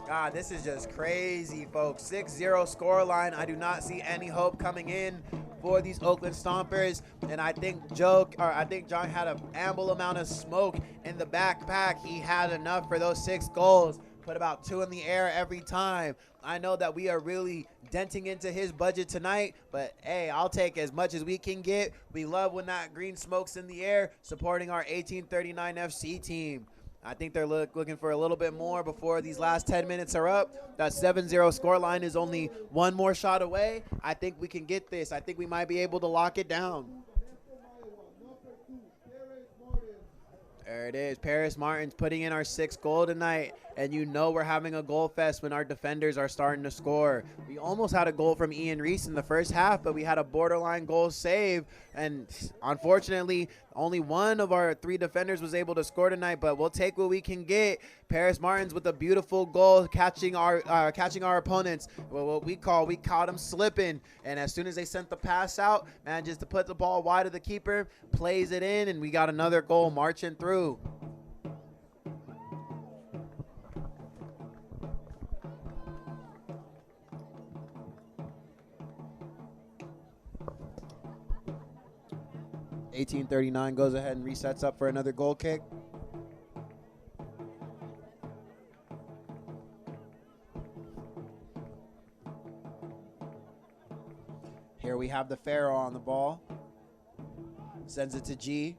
God, this is just crazy, folks. 6-0 scoreline. I do not see any hope coming in for these Oakland Stompers, and I think John had an ample amount of smoke in the backpack. He had enough for those 6 goals. Put about 2 in the air every time. I know that we are really denting into his budget tonight, but hey, I'll take as much as we can get. We love when that green smoke's in the air, supporting our 1839 FC team. I think they're looking for a little bit more before these last 10 minutes are up. That 7-0 scoreline is only 1 more shot away. I think we can get this. I think we might be able to lock it down. There it is. Paris Martin's putting in our 6th goal tonight. And you know we're having a goal fest when our defenders are starting to score. We almost had a goal from Ian Reese in the first half, but we had a borderline goal save. And unfortunately, only one of our 3 defenders was able to score tonight, but we'll take what we can get. Paris Martin's with a beautiful goal, catching our opponents. Well, what we caught them slipping. And as soon as they sent the pass out, manages to put the ball wide of the keeper, plays it in, and we got another goal marching through. (1839) goes ahead and resets up for another goal kick. Here we have the Pharaoh on the ball. Sends it to G.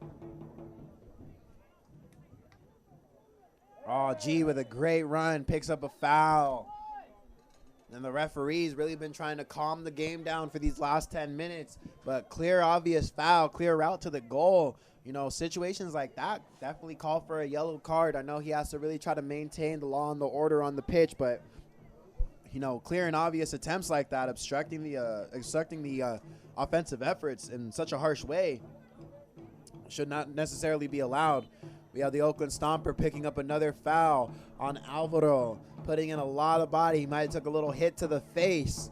Oh, G with a great run, picks up a foul. And the referee's really been trying to calm the game down for these last 10 minutes. But clear, obvious foul, clear route to the goal. You know, situations like that definitely call for a yellow card. I know he has to really try to maintain the law and the order on the pitch, but, you know, clear and obvious attempts like that, obstructing the offensive efforts in such a harsh way, should not necessarily be allowed. We have the Oakland Stomper picking up another foul on Alvaro, putting in a lot of body. He might have took a little hit to the face.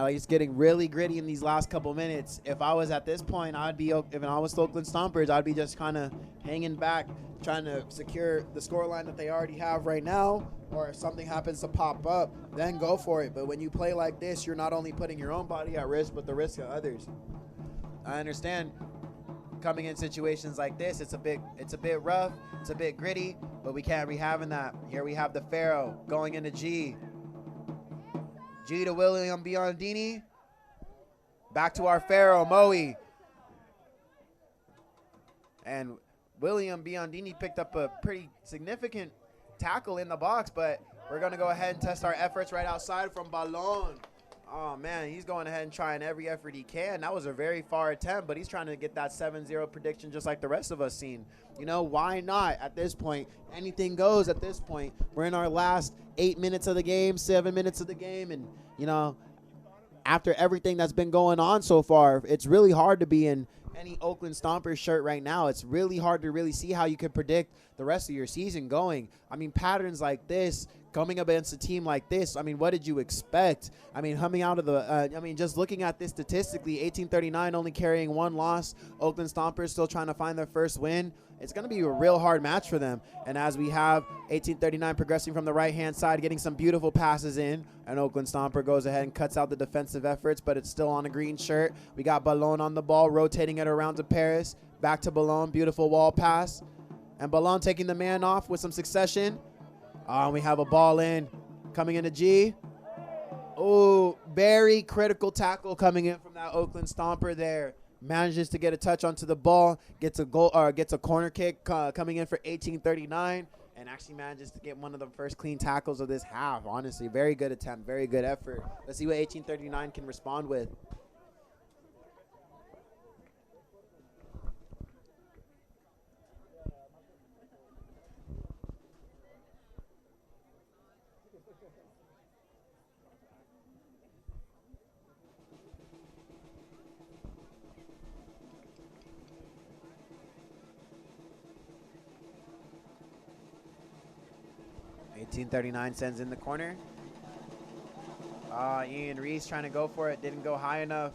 He's getting really gritty in these last couple minutes. If I was at this point, if I was the Oakland Stompers, I'd be just kind of hanging back, trying to secure the scoreline that they already have right now. Or if something happens to pop up, then go for it. But when you play like this, you're not only putting your own body at risk, but the risk of others. I understand coming in situations like this, it's a bit rough, it's a bit gritty, but we can't be having that. Here we have the Pharaoh going into G. G to William Biondini. Back to our Pharaoh, Moe. And William Biondini picked up a pretty significant tackle in the box, but we're going to go ahead and test our efforts right outside from Ballon. Oh, man, he's going ahead and trying every effort he can. That was a very far attempt, but he's trying to get that 7-0 prediction just like the rest of us seen. You know, why not at this point? Anything goes at this point. We're in our last 8 minutes of the game, 7 minutes of the game, and, you know, after everything that's been going on so far, it's really hard to be in any Oakland Stompers shirt right now. It's really hard to really see how you could predict the rest of your season going. I mean, patterns like this, coming up against a team like this, I mean, what did you expect? I mean, coming out of the, just looking at this statistically, 1839 only carrying 1 loss. Oakland Stompers still trying to find their first win. It's going to be a real hard match for them. And as we have 1839 progressing from the right-hand side, getting some beautiful passes in, and Oakland Stomper goes ahead and cuts out the defensive efforts, but it's still on a green shirt. We got Ballon on the ball, rotating it around to Paris. Back to Ballon, beautiful wall pass. And Ballon taking the man off with some succession. We have a ball in, coming into G. Oh, very critical tackle coming in from that Oakland Stomper there. Manages to get a touch onto the ball, gets a goal, gets a corner kick coming in for 1839, and actually manages to get one of the first clean tackles of this half. Honestly, very good attempt, very good effort. Let's see what 1839 can respond with. (1839) sends in the corner. Ian Reese trying to go for it, didn't go high enough.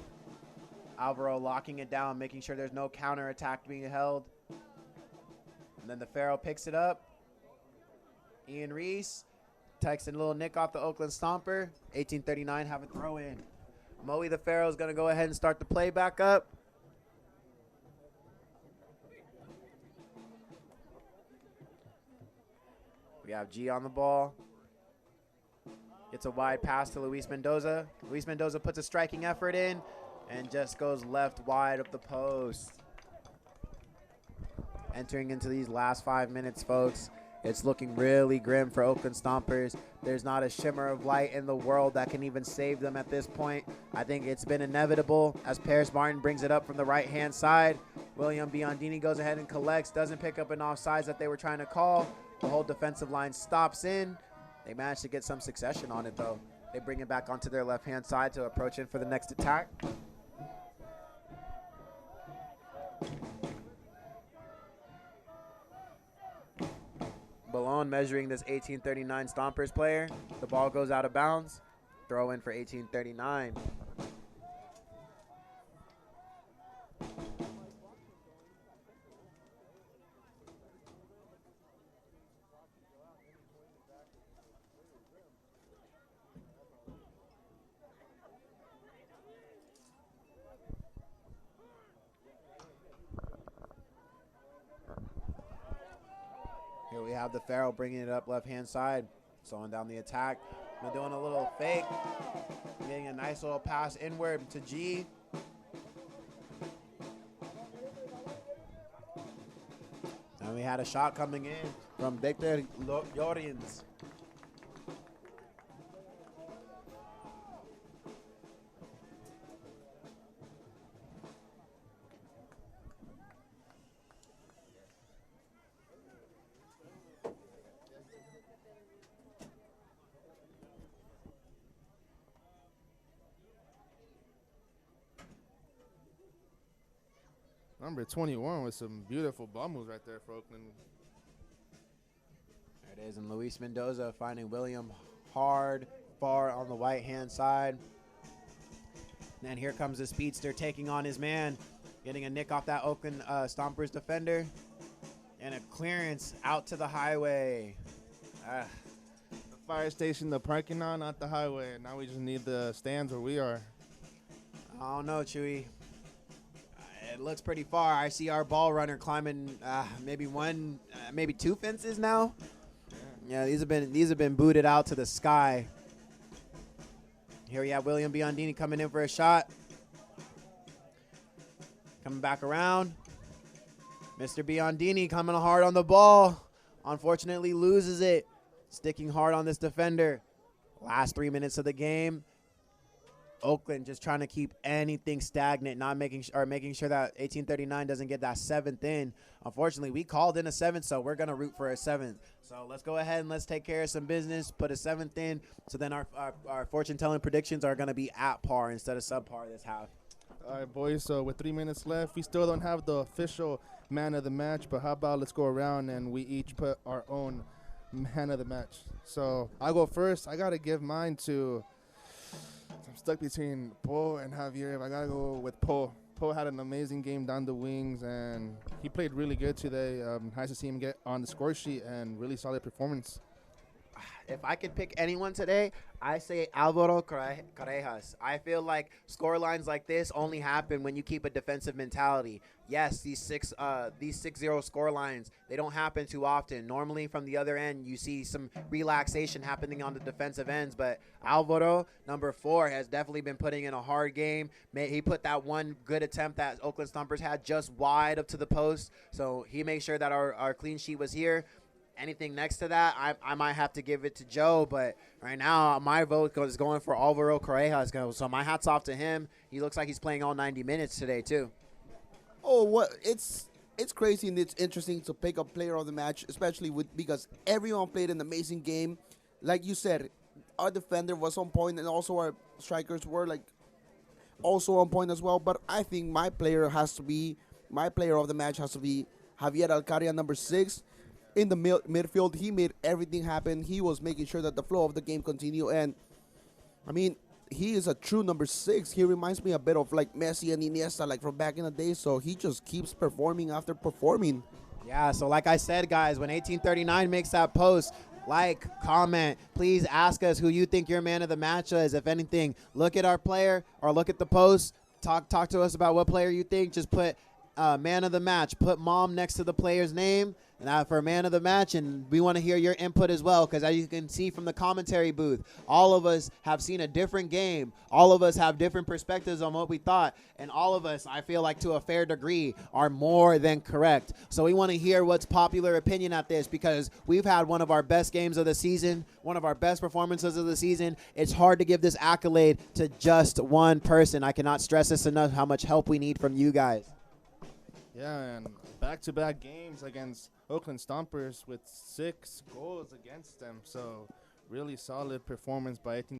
Alvaro locking it down, making sure there's no counter attack being held. And then the Pharaoh picks it up. Ian Reese takes a little nick off the Oakland Stomper. 1839 have a throw in. Moe the Pharaoh is going to go ahead and start the play back up. We have G on the ball. Gets a wide pass to Luis Mendoza. Luis Mendoza puts a striking effort in and just goes left wide of the post. Entering into these last 5 minutes, folks, it's looking really grim for Oakland Stompers. There's not a shimmer of light in the world that can even save them at this point. I think it's been inevitable as Paris Martin brings it up from the right-hand side. William Biondini goes ahead and collects, doesn't pick up an offsides that they were trying to call. The whole defensive line stops in. They managed to get some succession on it, though. They bring it back onto their left-hand side to approach in for the next attack. Ballone measuring this 1839 Stompers player. The ball goes out of bounds. Throw in for 1839. Here we have the Pharaoh bringing it up left-hand side, slowing down the attack. They're doing a little fake, getting a nice little pass inward to G. And we had a shot coming in from Victor Llorens. Number 21 with some beautiful ball moves right there for Oakland. There it is, and Luis Mendoza finding William hard, far on the right-hand side. And here comes the speedster taking on his man, getting a nick off that Oakland Stompers defender. And a clearance out to the highway. The fire station, the parking lot, not the highway. Now we just need the stands where we are. I don't know, Chewy. It looks pretty far. I see our ball runner climbing maybe two fences now. Yeah, these have been booted out to the sky. Here we have William Biondini coming in for a shot. Coming back around. Mr. Biondini coming hard on the ball. Unfortunately loses it. Sticking hard on this defender. Last 3 minutes of the game. Oakland just trying to keep anything stagnant, not making sure that 1839 doesn't get that seventh in. Unfortunately, we called in a seventh, so we're gonna root for a seventh. So let's go ahead and let's take care of some business, put a seventh in. So then our fortune-telling predictions are gonna be at par instead of subpar this half. All right, boys. So with 3 minutes left, we still don't have the official man of the match. But how about let's go around and we each put our own man of the match. So I'll go first. I gotta give mine to. I'm stuck between Poe and Javier. I gotta go with Poe. Poe had an amazing game down the wings, and he played really good today. Nice to see him get on the score sheet and really solid performance. If I could pick anyone today, I say Alvaro Carejas. I feel like score lines like this only happen when you keep a defensive mentality. Yes, these 6-0 score lines, they don't happen too often. Normally from the other end, you see some relaxation happening on the defensive ends, but Alvaro, number 4, has definitely been putting in a hard game. He put that one good attempt that Oakland Stompers had just wide up to the post, so he made sure that our clean sheet was here. Anything next to that, I might have to give it to Joe, but right now my vote is going for Alvaro Carejas. So my hat's off to him. He looks like he's playing all 90 minutes today too. Oh, what it's crazy and it's interesting to pick a player of the match, especially because everyone played an amazing game. Like you said, our defender was on point, and also our strikers were also on point as well. But I think my player of the match has to be Javier Alcaria, number 6. In the midfield, he made everything happen. He was making sure that the flow of the game continued. And, I mean, he is a true number 6. He reminds me a bit of, Messi and Iniesta, from back in the day. So he just keeps performing after performing. Yeah, so like I said, guys, when 1839 makes that post, comment, please ask us who you think your man of the match is. If anything, look at our player or look at the post. Talk to us about what player you think. Just put man of the match. Put mom next to the player's name. And for man of the match, and we want to hear your input as well, because as you can see from the commentary booth, all of us have seen a different game. All of us have different perspectives on what we thought, and all of us, I feel like to a fair degree, are more than correct. So we want to hear what's popular opinion at this, because we've had one of our best games of the season, one of our best performances of the season. It's hard to give this accolade to just one person. I cannot stress this enough, how much help we need from you guys. Yeah, and back-to-back games against Oakland Stompers with 6 goals against them. So really solid performance by 18.